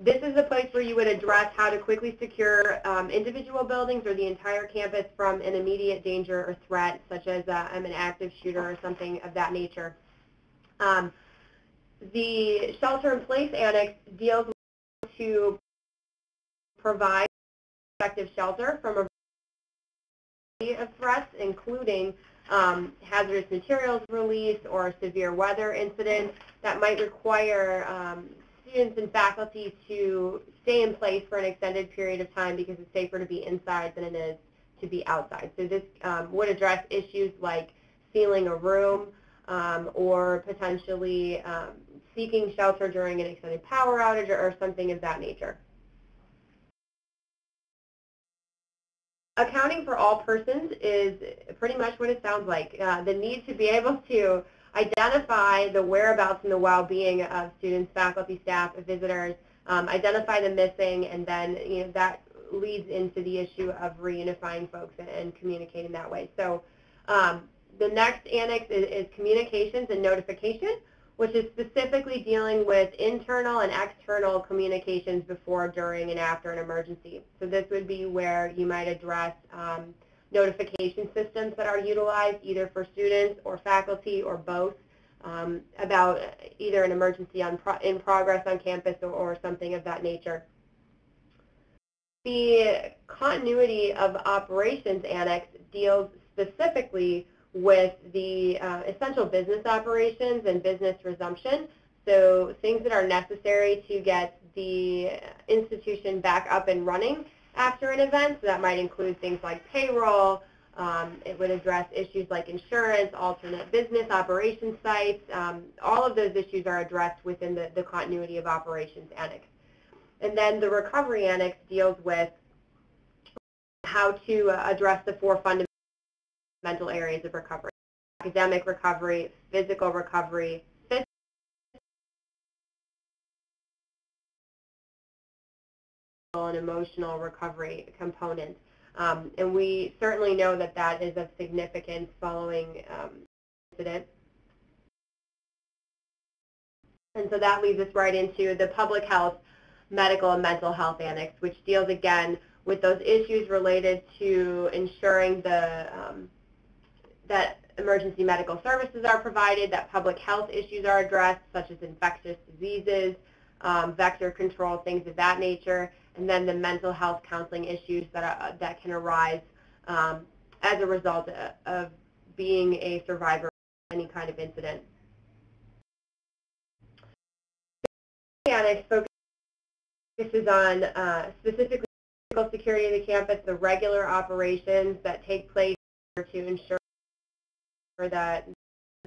this is the place where you would address how to quickly secure individual buildings or the entire campus from an immediate danger or threat, such as an active shooter or something of that nature. The shelter-in-place annex deals to provide effective shelter from a variety of threats, including hazardous materials release or severe weather incidents that might require students and faculty to stay in place for an extended period of time because it's safer to be inside than it is to be outside. So this would address issues like sealing a room or potentially seeking shelter during an extended power outage or something of that nature. Accounting for all persons is pretty much what it sounds like. The need to be able to identify the whereabouts and the well-being of students, faculty, staff, visitors, identify the missing, and then that leads into the issue of reunifying folks and communicating that way. So the next annex is communications and notification, which is specifically dealing with internal and external communications before, during, and after an emergency. So this would be where you might address notification systems that are utilized either for students or faculty or both about either an emergency in progress on campus or something of that nature. The continuity of operations annex deals specifically with the essential business operations and business resumption, so things that are necessary to get the institution back up and running after an event. So that might include things like payroll. It would address issues like insurance, alternate business operations sites. All of those issues are addressed within the continuity of operations annex. And then the recovery annex deals with how to address the 4 fundamental areas of recovery: academic recovery, physical recovery, and emotional recovery component. And we certainly know that that is of significance following incident. And so that leads us right into the public health medical and mental health annex, which deals again with those issues related to ensuring that emergency medical services are provided, that public health issues are addressed, such as infectious diseases, vector control, things of that nature, and then the mental health counseling issues that can arise as a result of being a survivor of any kind of incident. The annex focuses on specifically physical security of the campus, the regular operations that take place to ensure that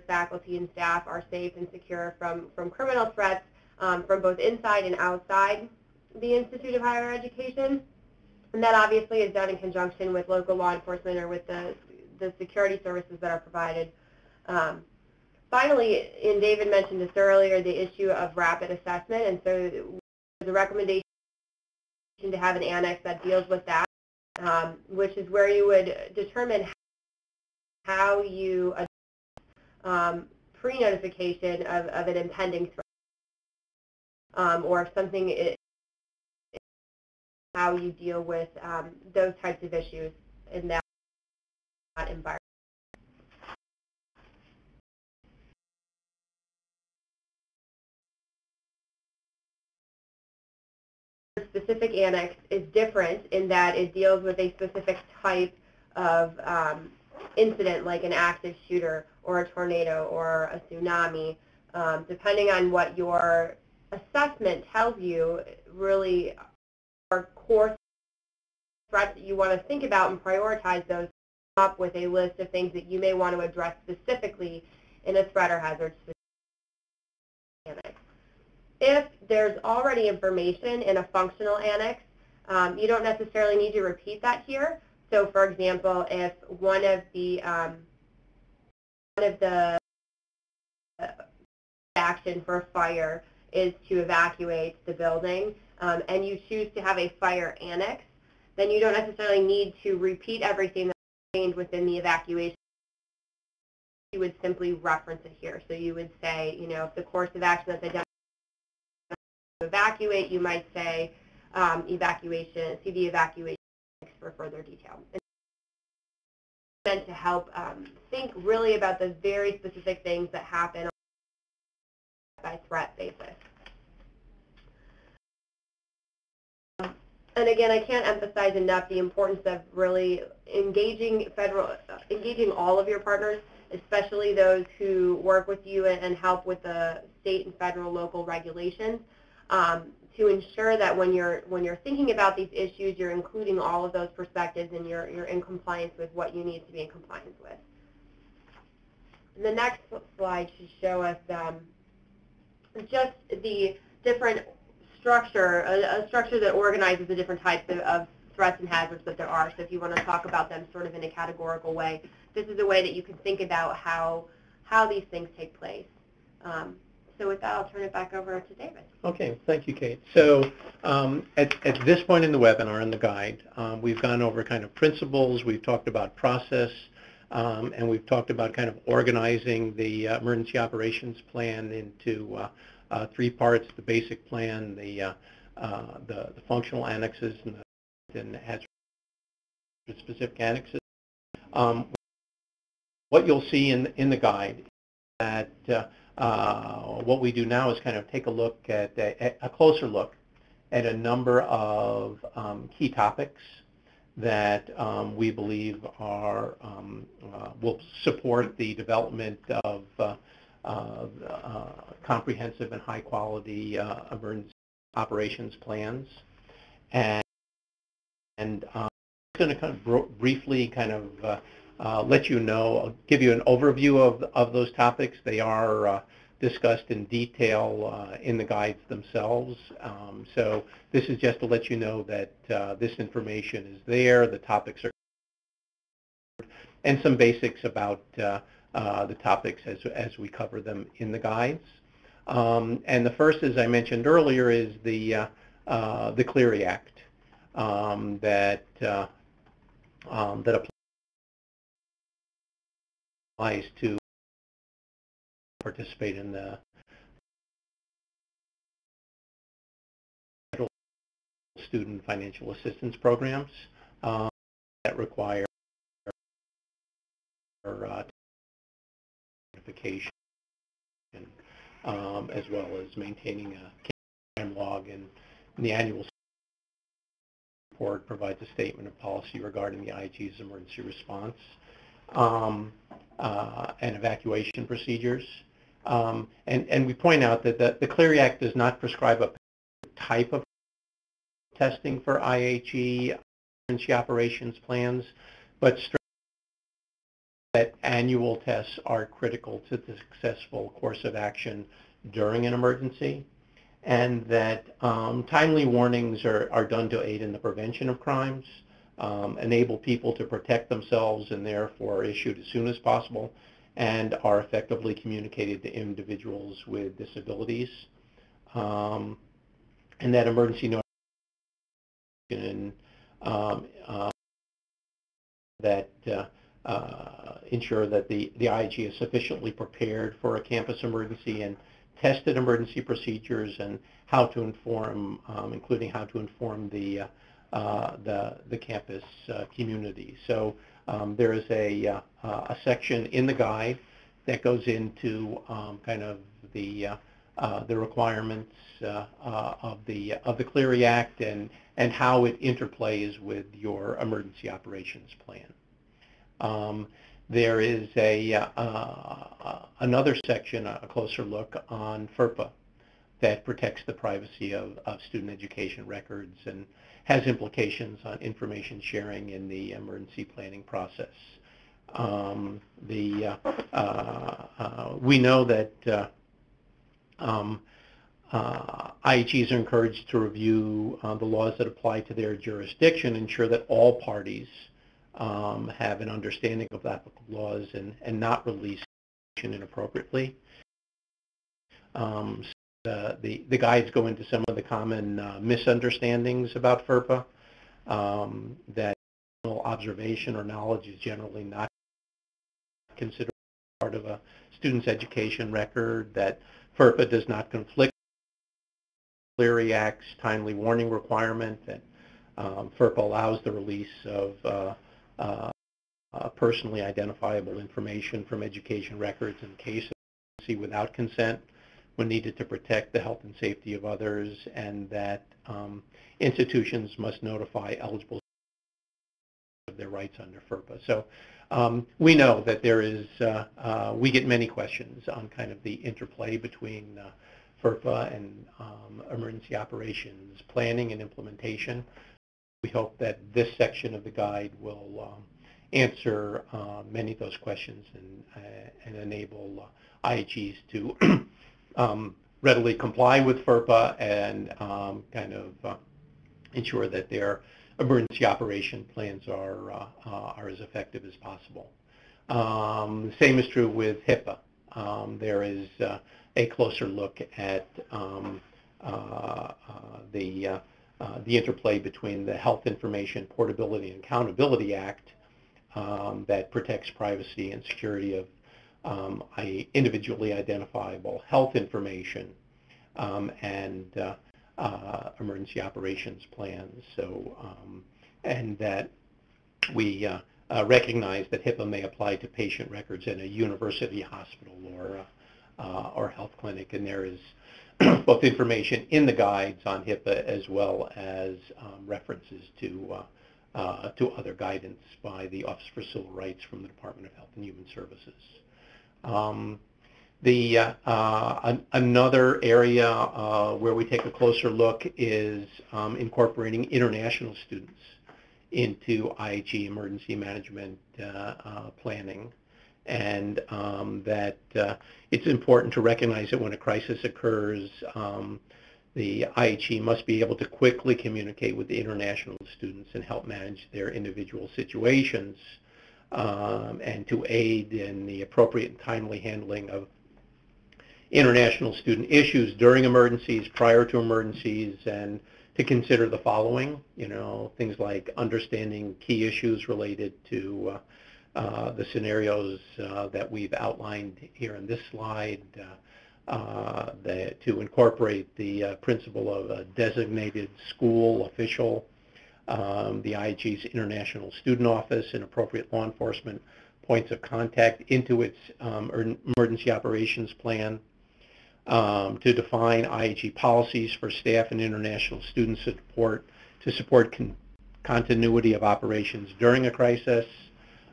faculty and staff are safe and secure from criminal threats from both inside and outside the Institute of Higher Education. And that obviously is done in conjunction with local law enforcement or with the security services that are provided. Finally, and David mentioned this earlier, the issue of rapid assessment, and so there's a recommendation to have an annex that deals with that, which is where you would determine how you pre-notification of an impending threat, or if something is, how you deal with those types of issues in that environment. The specific annex is different in that it deals with a specific type of incident, like an active shooter or a tornado or a tsunami. Depending on what your assessment tells you, really are core threats that you want to think about and prioritize those, up with a list of things that you may want to address specifically in a threat or hazard annex. If there's already information in a functional annex, you don't necessarily need to repeat that here. So, for example, if one of the action for a fire is to evacuate the building, and you choose to have a fire annex, then you don't necessarily need to repeat everything that's contained within the evacuation. You would simply reference it here. So you would say, you know, if the course of action that's identified to evacuate, you might say evacuation, see the evacuation for further detail. And meant to help think really about the very specific things that happen by threat basis. And again, I can't emphasize enough the importance of really engaging all of your partners, especially those who work with you and help with the state and federal local regulations, to ensure that when you're thinking about these issues, you're including all of those perspectives and you're in compliance with what you need to be in compliance with. And the next slide should show us just the different structure, a structure that organizes the different types of threats and hazards that there are. So if you want to talk about them sort of in a categorical way, this is a way that you can think about how these things take place. So with that, I'll turn it back over to David.
Okay, thank you, Kate. So at this point in the webinar, in the guide, we've gone over kind of principles, we've talked about process, and we've talked about kind of organizing the emergency operations plan into 3 parts: the basic plan, the functional annexes, and hazard specific annexes. What you'll see in the guide is that what we do now is kind of take a look at a closer look at a number of key topics that we believe are will support the development of comprehensive and high-quality emergency operations plans. And I'm going to kind of briefly kind of let you know, give you an overview of those topics. They are discussed in detail in the guides themselves. So this is just to let you know that this information is there, the topics are, and some basics about the topics as we cover them in the guides. And the first, as I mentioned earlier, is the Clery Act that applies to participate in the student financial assistance programs that require notification, as well as maintaining a program log, and the annual report provides a statement of policy regarding the IHE's emergency response and evacuation procedures. And we point out that the Clery Act does not prescribe a type of testing for IHE emergency operations plans, but that annual tests are critical to the successful course of action during an emergency, and that timely warnings are done to aid in the prevention of crimes, enable people to protect themselves, and therefore are issued as soon as possible, and are effectively communicated to individuals with disabilities, and that emergency notification that ensure that the IHE is sufficiently prepared for a campus emergency, and tested emergency procedures, and how to inform, including how to inform the campus community. So there is a section in the guide that goes into kind of the requirements of the Clery Act, and how it interplays with your emergency operations plan. There is another section, a closer look on FERPA, that protects the privacy of student education records and has implications on information sharing in the emergency planning process. We know that IHEs are encouraged to review the laws that apply to their jurisdiction, ensure that all parties have an understanding of applicable laws, and not release inappropriately. The guides go into some of the common misunderstandings about FERPA, that observation or knowledge is generally not considered part of a student's education record, that FERPA does not conflict with Clery Act's timely warning requirement, that FERPA allows the release of personally identifiable information from education records in case of emergency without consent when needed to protect the health and safety of others, and that institutions must notify eligible of their rights under FERPA. So we know that there is, we get many questions on kind of the interplay between FERPA and emergency operations planning and implementation. We hope that this section of the guide will answer many of those questions, and enable IHEs to readily comply with FERPA, and kind of ensure that their emergency operation plans are as effective as possible. The same is true with HIPAA. There is a closer look at the interplay between the Health Information Portability and Accountability Act that protects privacy and security of individually identifiable health information, and emergency operations plans. So, and that we recognize that HIPAA may apply to patient records in a university hospital or health clinic, and there is both information in the guides on HIPAA as well as references to other guidance by the Office for Civil Rights from the Department of Health and Human Services. Another area where we take a closer look is incorporating international students into IHE emergency management planning, and that it's important to recognize that when a crisis occurs, the IHE must be able to quickly communicate with the international students and help manage their individual situations, and to aid in the appropriate and timely handling of international student issues during emergencies, prior to emergencies, and to consider the following, things like understanding key issues related to the scenarios that we've outlined here in this slide, to incorporate the principle of a designated school official, the IHE's International Student Office, and appropriate law enforcement points of contact into its emergency operations plan, to define IHE policies for staff and international student support to support continuity of operations during a crisis,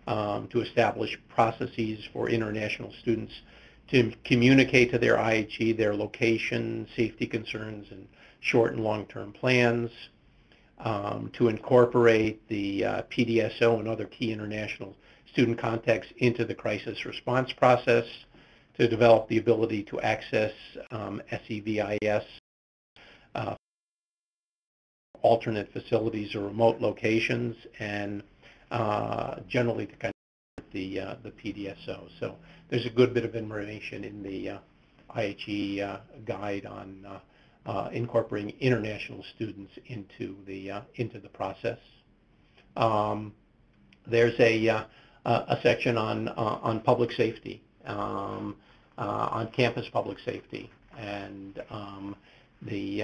to establish processes for international students to communicate to their IHE their location, safety concerns, and short and long-term plans, to incorporate the PDSO and other key international student contacts into the crisis response process, to develop the ability to access SEVIS, alternate facilities or remote locations, and generally to kind of the PDSO. So there's a good bit of information in the IHE guide on incorporating international students into the process. There's a section on public safety, on campus public safety, and we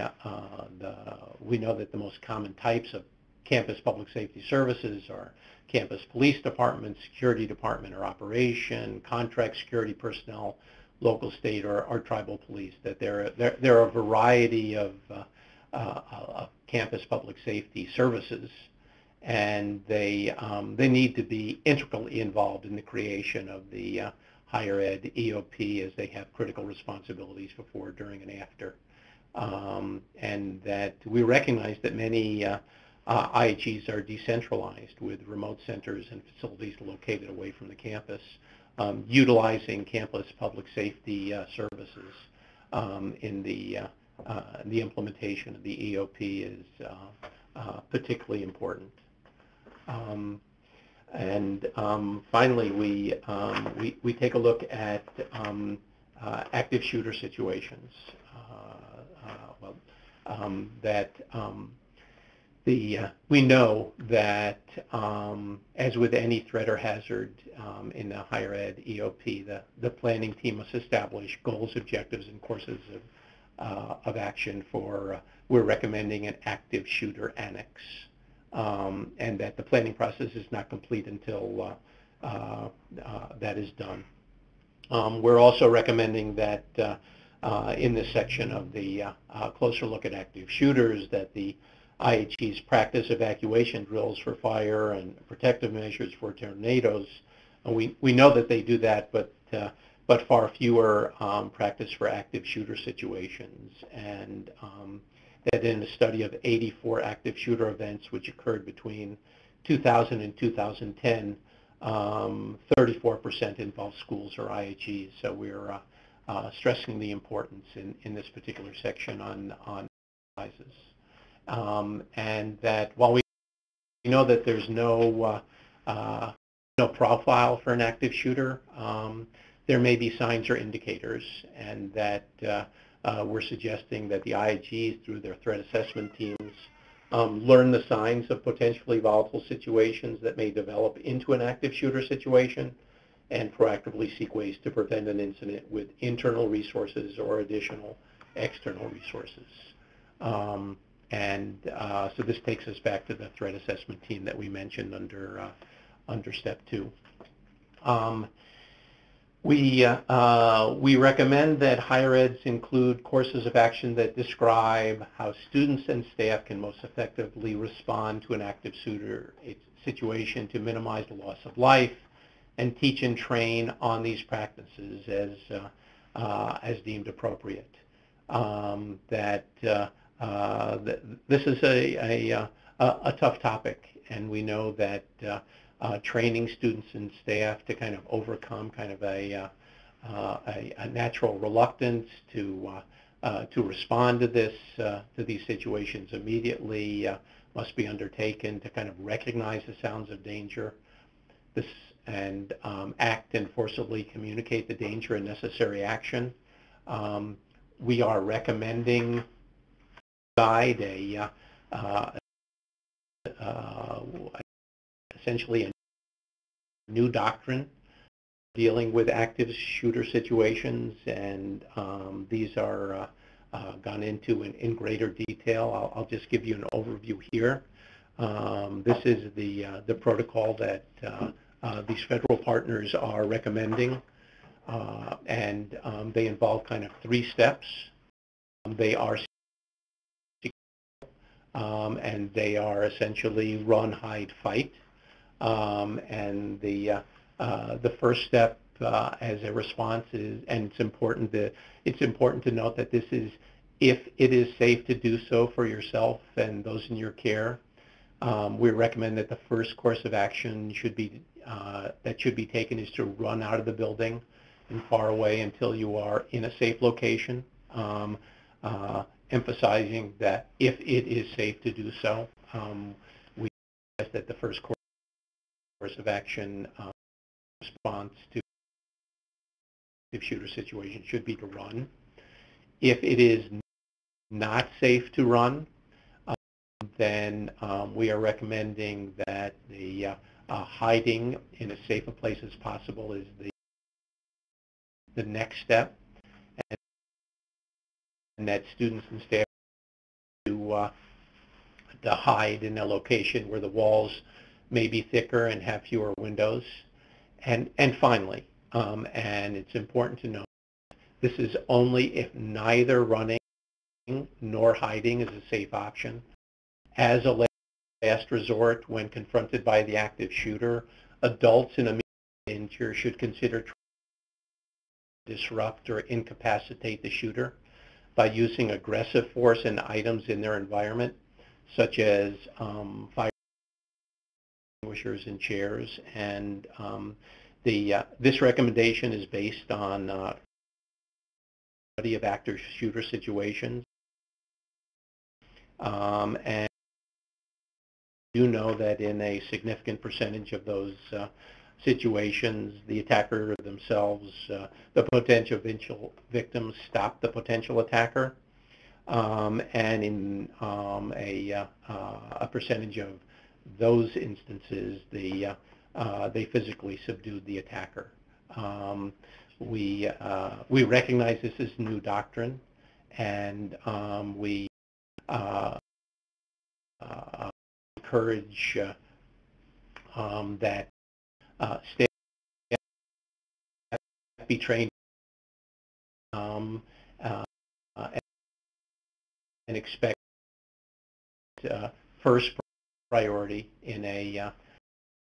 know that the most common types of campus public safety services are campus police department, security department or operation, contract security personnel, local, state, or tribal police. That there are a variety of campus public safety services, and they need to be integrally involved in the creation of the higher ed EOP, as they have critical responsibilities before, during, and after. And that we recognize that many IHEs are decentralized, with remote centers and facilities located away from the campus. Utilizing campus public safety services in the implementation of the EOP is particularly important. Finally, we take a look at active shooter situations. We know that, as with any threat or hazard in the higher ed EOP, the planning team must establish goals, objectives, and courses of action for, we're recommending an active shooter annex, and that the planning process is not complete until that is done. We're also recommending that in this section of the closer look at active shooters, that the IHE's practice evacuation drills for fire and protective measures for tornadoes. We know that they do that, but far fewer practice for active shooter situations. And that in a study of 84 active shooter events which occurred between 2000 and 2010, 34% involved schools or IHEs. So we're stressing the importance in this particular section on sizes. And that while we know that there's no profile for an active shooter, there may be signs or indicators, and that we're suggesting that the IHEs, through their threat assessment teams, learn the signs of potentially volatile situations that may develop into an active shooter situation, and proactively seek ways to prevent an incident with internal resources or additional external resources. So this takes us back to the threat assessment team that we mentioned under step 2. We recommend that higher eds include courses of action that describe how students and staff can most effectively respond to an active shooter situation to minimize the loss of life, and teach and train on these practices as deemed appropriate. This is a tough topic, and we know that training students and staff to kind of overcome kind of a natural reluctance to respond to these situations immediately must be undertaken, to kind of recognize the sounds of danger, and act and forcibly communicate the danger and necessary action. We are recommending guide essentially a new doctrine dealing with active shooter situations, and these are gone into in greater detail. I'll just give you an overview here. This is the protocol that these federal partners are recommending, and they involve kind of 3 steps. They are and they are essentially run, hide, fight. And the first step as a response is, and it's important to note that this is if it is safe to do so for yourself and those in your care. We recommend that the first course of action should be taken is to run out of the building and far away until you are in a safe location. Emphasizing that if it is safe to do so, we suggest that the first course of action response to shooter situation should be to run. If it is not safe to run, then we are recommending that the hiding in as safe a place as possible is the next step, and that students and staff to hide in a location where the walls may be thicker and have fewer windows. And finally, and it's important to note, this is only if neither running nor hiding is a safe option. As a last resort, when confronted by the active shooter, adults in immediate danger should consider trying to disrupt or incapacitate the shooter by using aggressive force and items in their environment, such as fire extinguishers and chairs. And this recommendation is based on a study of active shooter situations. And you know that in a significant percentage of those situations, the attacker themselves, the potential victims stop the potential attacker, and in a percentage of those instances, they physically subdued the attacker. We recognize this is new doctrine, and we encourage that staff be trained and expect first priority in a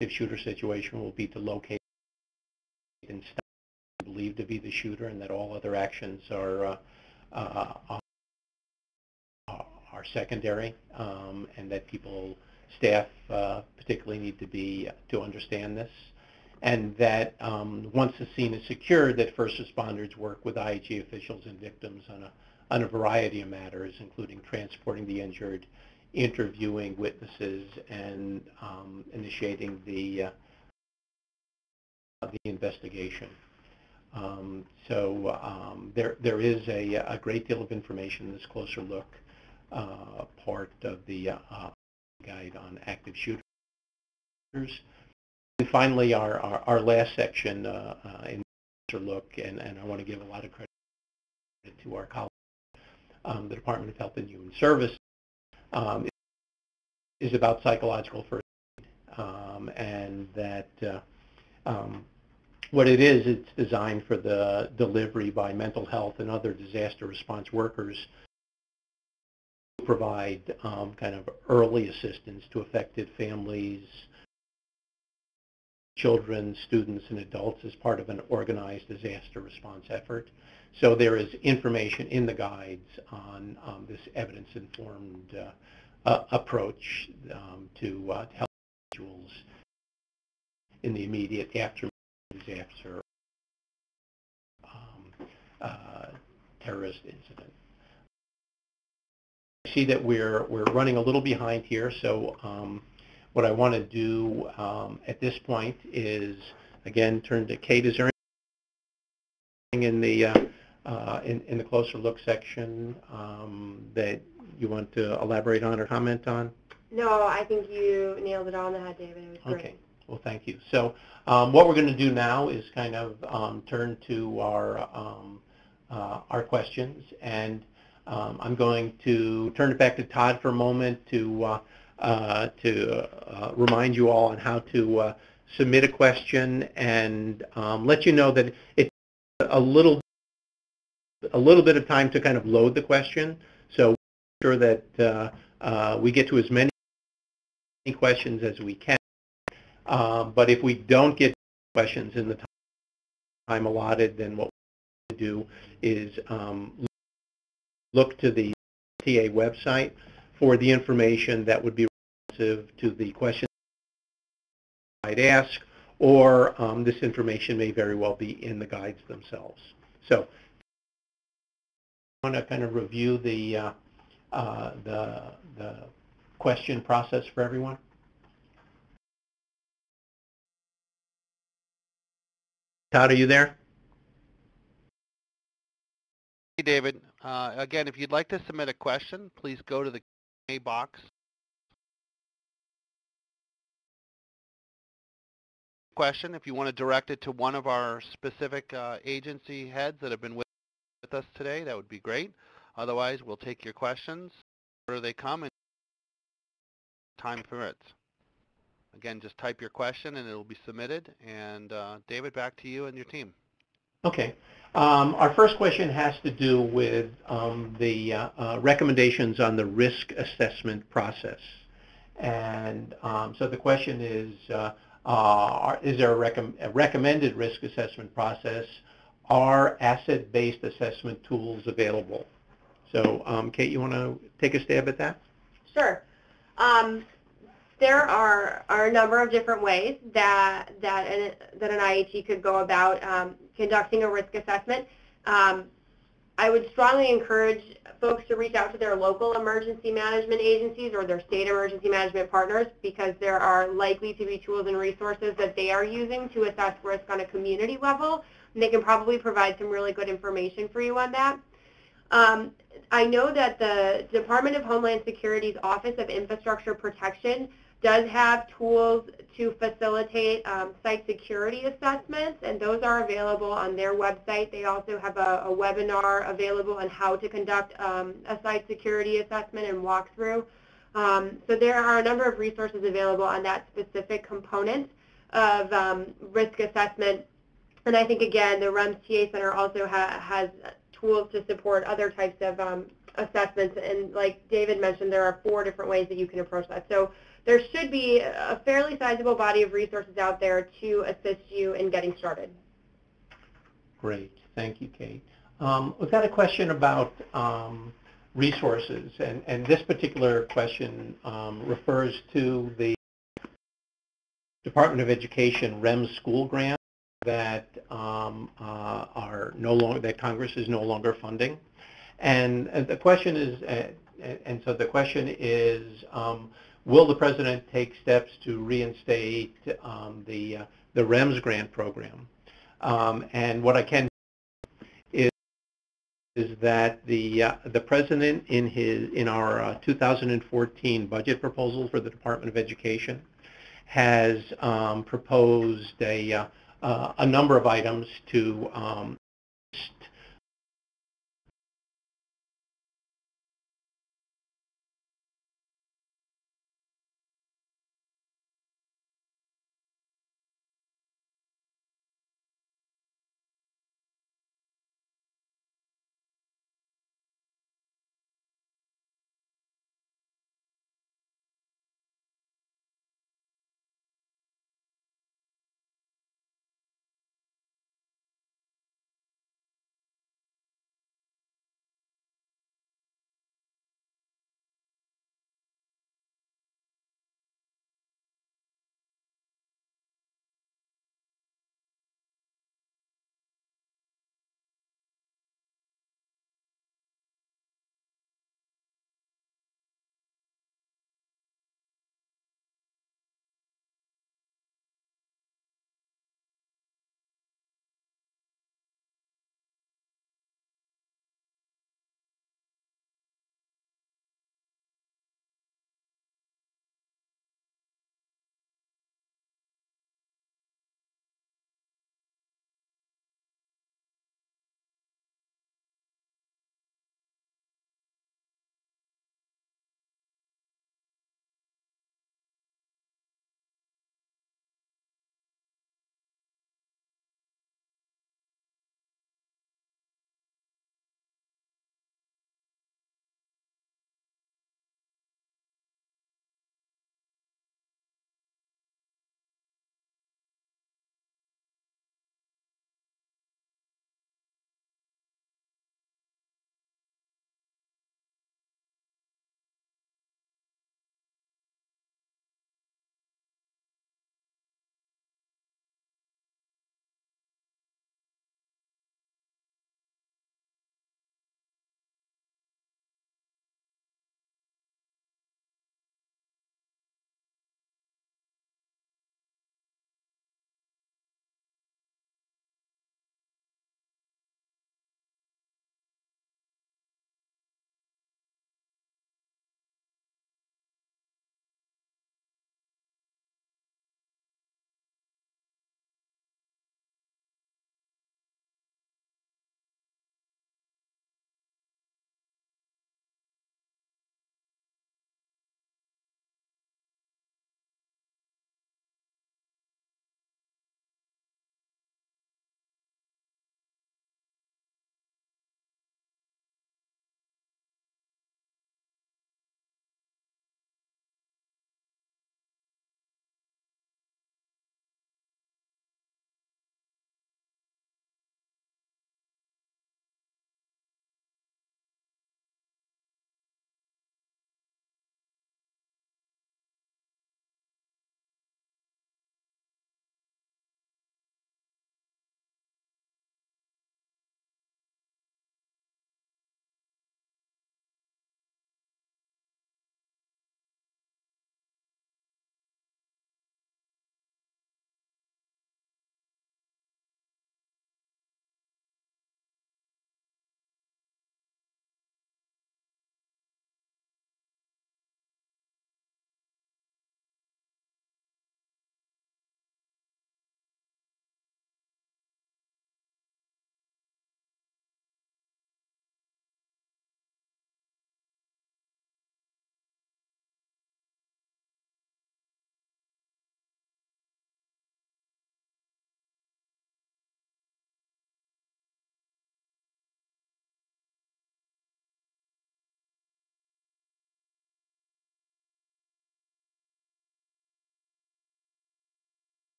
active shooter situation will be to locate and stop believed to be the shooter, and that all other actions are secondary, and that staff particularly need to understand this, and that once the scene is secured, that first responders work with IHE officials and victims on a variety of matters, including transporting the injured, interviewing witnesses, and initiating the investigation. There is a great deal of information in this closer look part of the guide on active shooters. And finally, our last section in closer look, and I want to give a lot of credit to our colleagues, the Department of Health and Human Services, is about psychological first aid, and that what it is, it's designed for the delivery by mental health and other disaster response workers to provide kind of early assistance to affected families, children, students, and adults as part of an organized disaster response effort. So there is information in the guides on this evidence-informed approach to help individuals in the immediate aftermath of disaster terrorist incident. I see that we're running a little behind here, so what I want to do at this point is again turn to Kate. Is there anything in the closer look section that you want to elaborate on or comment on?
No, I think you nailed it on the head, David. It was great.
Okay, Well, thank you. So what we're going to do now is kind of turn to our questions, and I'm going to turn it back to Todd for a moment to remind you all on how to submit a question and let you know that it's a little bit of time to kind of load the question. So make sure that we get to as many questions as we can. But if we don't get questions in the time allotted, then what we do is look to the TA website for the information that would be responsive to the questions you might ask, or this information may very well be in the guides themselves. So I want to kind of review the question process for everyone. Todd, are you there?
Hey, David. Again, if you'd like to submit a question, please go to the Q&A box. Question, if you want to direct it to one of our specific agency heads that have been with us today, that would be great. Otherwise, we'll take your questions where they come and time permits. Again, just type your question and it will be submitted. And David, back to you and your team.
Okay. Our first question has to do with the recommendations on the risk assessment process. And so the question is there a recommended risk assessment process? Are asset-based assessment tools available? So Kate, you want to take a stab at that?
Sure. There are a number of different ways that an IHE could go about conducting a risk assessment. I would strongly encourage folks to reach out to their local emergency management agencies or their state emergency management partners, because there are likely to be tools and resources that they are using to assess risk on a community level, and they can probably provide some really good information for you on that. I know that the Department of Homeland Security's Office of Infrastructure Protection does have tools to facilitate site security assessments, and those are available on their website. They also have a webinar available on how to conduct a site security assessment and walkthrough. So there are a number of resources available on that specific component of risk assessment. And I think, again, the REMS TA Center also has tools to support other types of assessments. And like David mentioned, there are 4 different ways that you can approach that. So there should be a fairly sizable body of resources out there to assist you in getting started.
Great. Thank you, Kate. We've got a question about resources, and this particular question refers to the Department of Education REMS school grant that are no longer, that Congress is no longer funding. And the question is, will the President take steps to reinstate the REMS grant program? And what I can is that the President in our 2014 budget proposal for the Department of Education has proposed a number of items to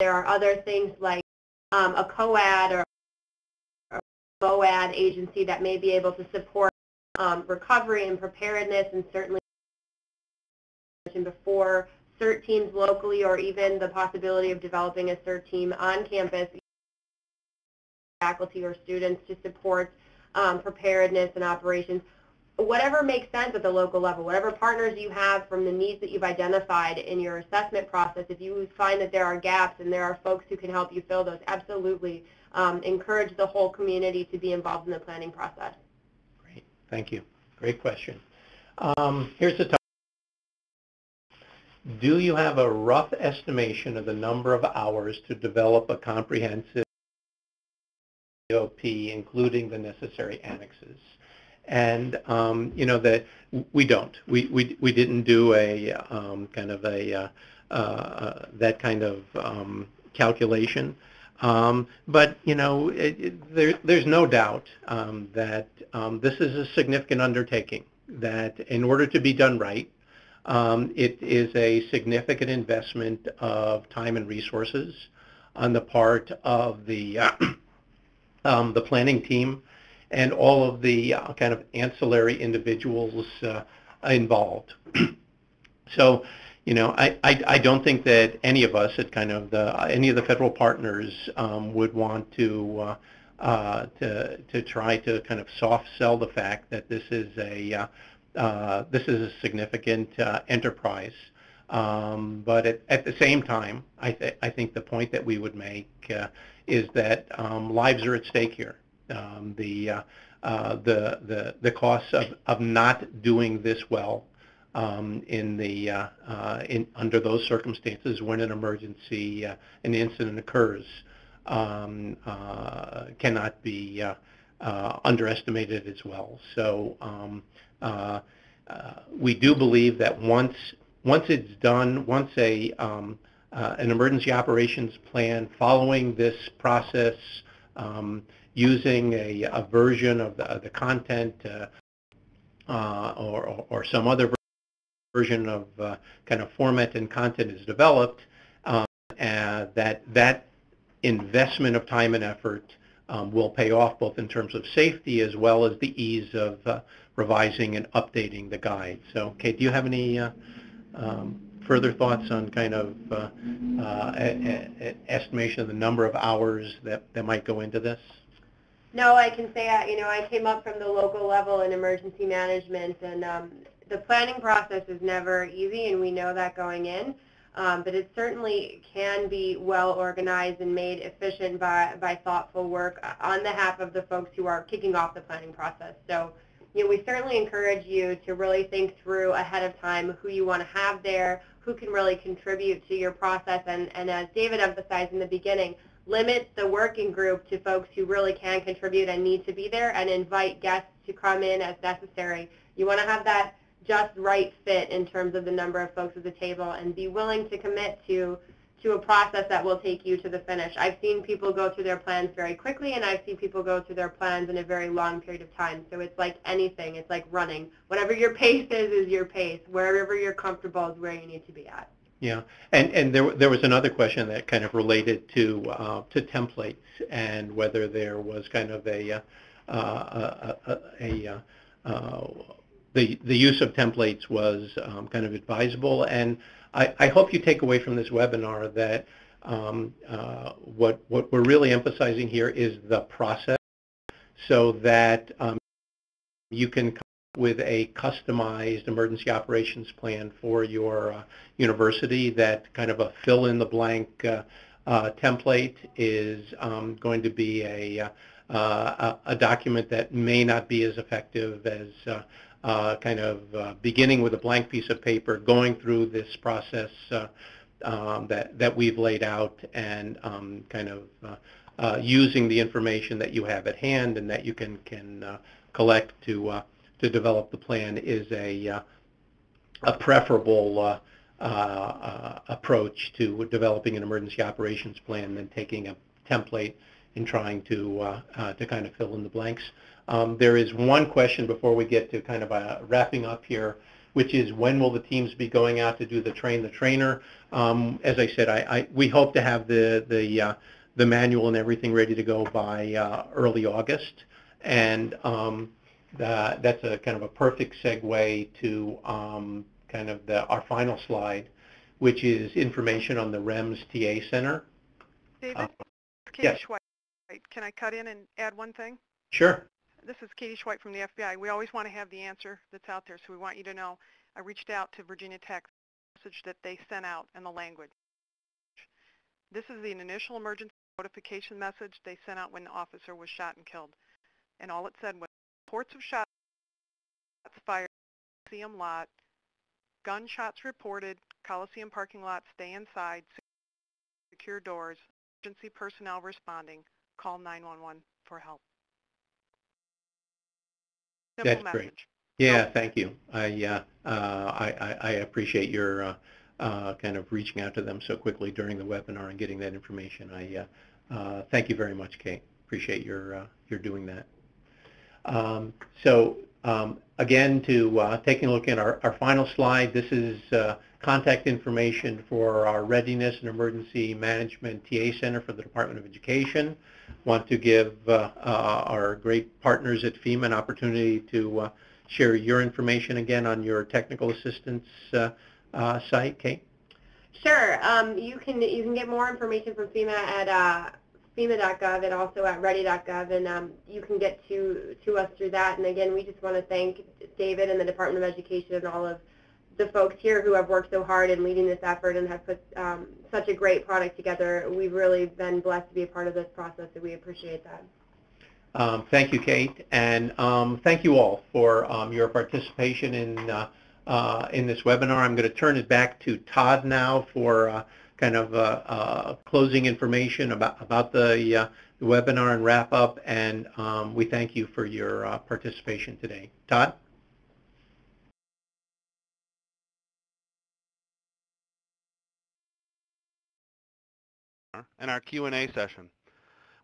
there are other things like a COAD or a BOAD agency that may be able to support recovery and preparedness, and certainly before CERT teams locally, or even the possibility of developing a CERT team on campus, faculty or students to support preparedness and operations. Whatever makes sense at the local level, whatever partners you have from the needs that you've identified in your assessment process, if you find that there are gaps and there are folks who can help you fill those, absolutely encourage the whole community to be involved in the planning process.
Great, thank you. Great question. Here's the topic. Do you have a rough estimation of the number of hours to develop a comprehensive EOP, including the necessary annexes? And you know that we don't. We didn't do a kind of a that kind of calculation. But you know, there's no doubt that this is a significant undertaking. That in order to be done right, it is a significant investment of time and resources on the part of the planning team and all of the kind of ancillary individuals involved. So, you know, I don't think that any of us at kind of any of the federal partners would want to try to kind of soft sell the fact that this is a significant enterprise. But at the same time, I think the point that we would make is that lives are at stake here. The costs of not doing this well under those circumstances when an emergency, an incident occurs, cannot be underestimated as well. So we do believe that once it's done, once an emergency operations plan following this process, using a version of the content or some other version of kind of format and content is developed, that investment of time and effort will pay off both in terms of safety as well as the ease of revising and updating the guide. So, Kate, do you have any further thoughts on kind of estimation of the number of hours that might go into this?
No, I can say, you know, I came up from the local level in emergency management, and the planning process is never easy, and we know that going in. But it certainly can be well organized and made efficient by thoughtful work on behalf of the folks who are kicking off the planning process. So, you know, we certainly encourage you to really think through ahead of time who you want to have there, who can really contribute to your process, and as David emphasized in the beginning, limit the working group to folks who really can contribute and need to be there, and invite guests to come in as necessary. You want to have that just right fit in terms of the number of folks at the table, and be willing to commit to a process that will take you to the finish. I've seen people go through their plans very quickly, and I've seen people go through their plans in a very long period of time. So it's like anything. It's like running. Whatever your pace is your pace. Wherever you're comfortable is where you need to be at. Yeah,
and there was another question that kind of related to templates, and whether there was kind of the use of templates was kind of advisable. And I hope you take away from this webinar that what we're really emphasizing here is the process, so that you can come up with a customized emergency operations plan for your university. That kind of a fill-in-the-blank template is going to be a document that may not be as effective as kind of beginning with a blank piece of paper, going through this process that we've laid out, and kind of using the information that you have at hand and that you can collect to develop the plan is a preferable approach to developing an emergency operations plan than taking a template and trying to kind of fill in the blanks. There is one question before we get to kind of wrapping up here which is when will the teams be going out to do the train the trainer. As I said, we hope to have the manual and everything ready to go by early August, and that's a kind of a perfect segue to kind of our final slide, which is information on the REMS TA Center.
David, Katie
yes.
Schweitz. Can I cut in and add one thing?
Sure.
This is Katie Schweitz from the FBI. We always want to have the answer that's out there, so we want you to know. I reached out to Virginia Tech, the message that they sent out in the language. This is the initial emergency notification message they sent out when the officer was shot and killed. And all it said was, reports of shots fired, Coliseum lot, gunshots reported, Coliseum parking lot, stay inside, secure doors, emergency personnel responding, call 911 for help. Simple
That's
message.
great. Yeah, thank you. I appreciate your kind of reaching out to them so quickly during the webinar and getting that information. Thank you very much, Kate. Appreciate your doing that. Again, to taking a look at our final slide, this is contact information for our Readiness and Emergency Management TA Center for the Department of Education. Want to give our great partners at FEMA an opportunity to share your information again on your technical assistance site, Kate?
Sure. You can get more information from FEMA at FEMA.gov and also at ready.gov, and you can get to us through that. And again, we just want to thank David and the Department of Education and all of the folks here who have worked so hard in leading this effort and have put such a great product together. We've really been blessed to be a part of this process, and we appreciate that.
Thank you, Kate, and thank you all for your participation in this webinar. I'm going to turn it back to Todd now for kind of closing information about the webinar and wrap up, and we thank you for your participation today. Todd?
And our Q&A session.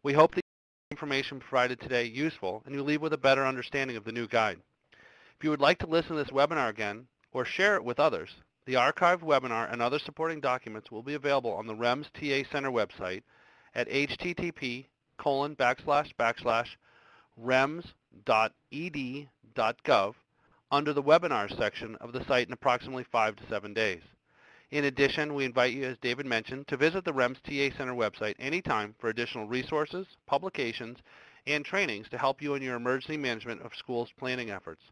We hope the information provided today useful and you leave with a better understanding of the new guide. If you would like to listen to this webinar again or share it with others, the archived webinar and other supporting documents will be available on the REMS TA Center website at http://rems.ed.gov under the webinars section of the site in approximately 5 to 7 days. In addition, we invite you, as David mentioned, to visit the REMS TA Center website anytime for additional resources, publications, and trainings to help you in your emergency management of schools planning efforts.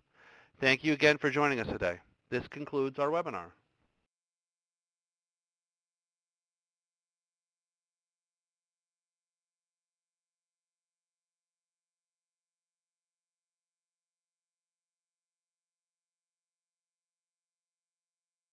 Thank you again for joining us today. This concludes our webinar.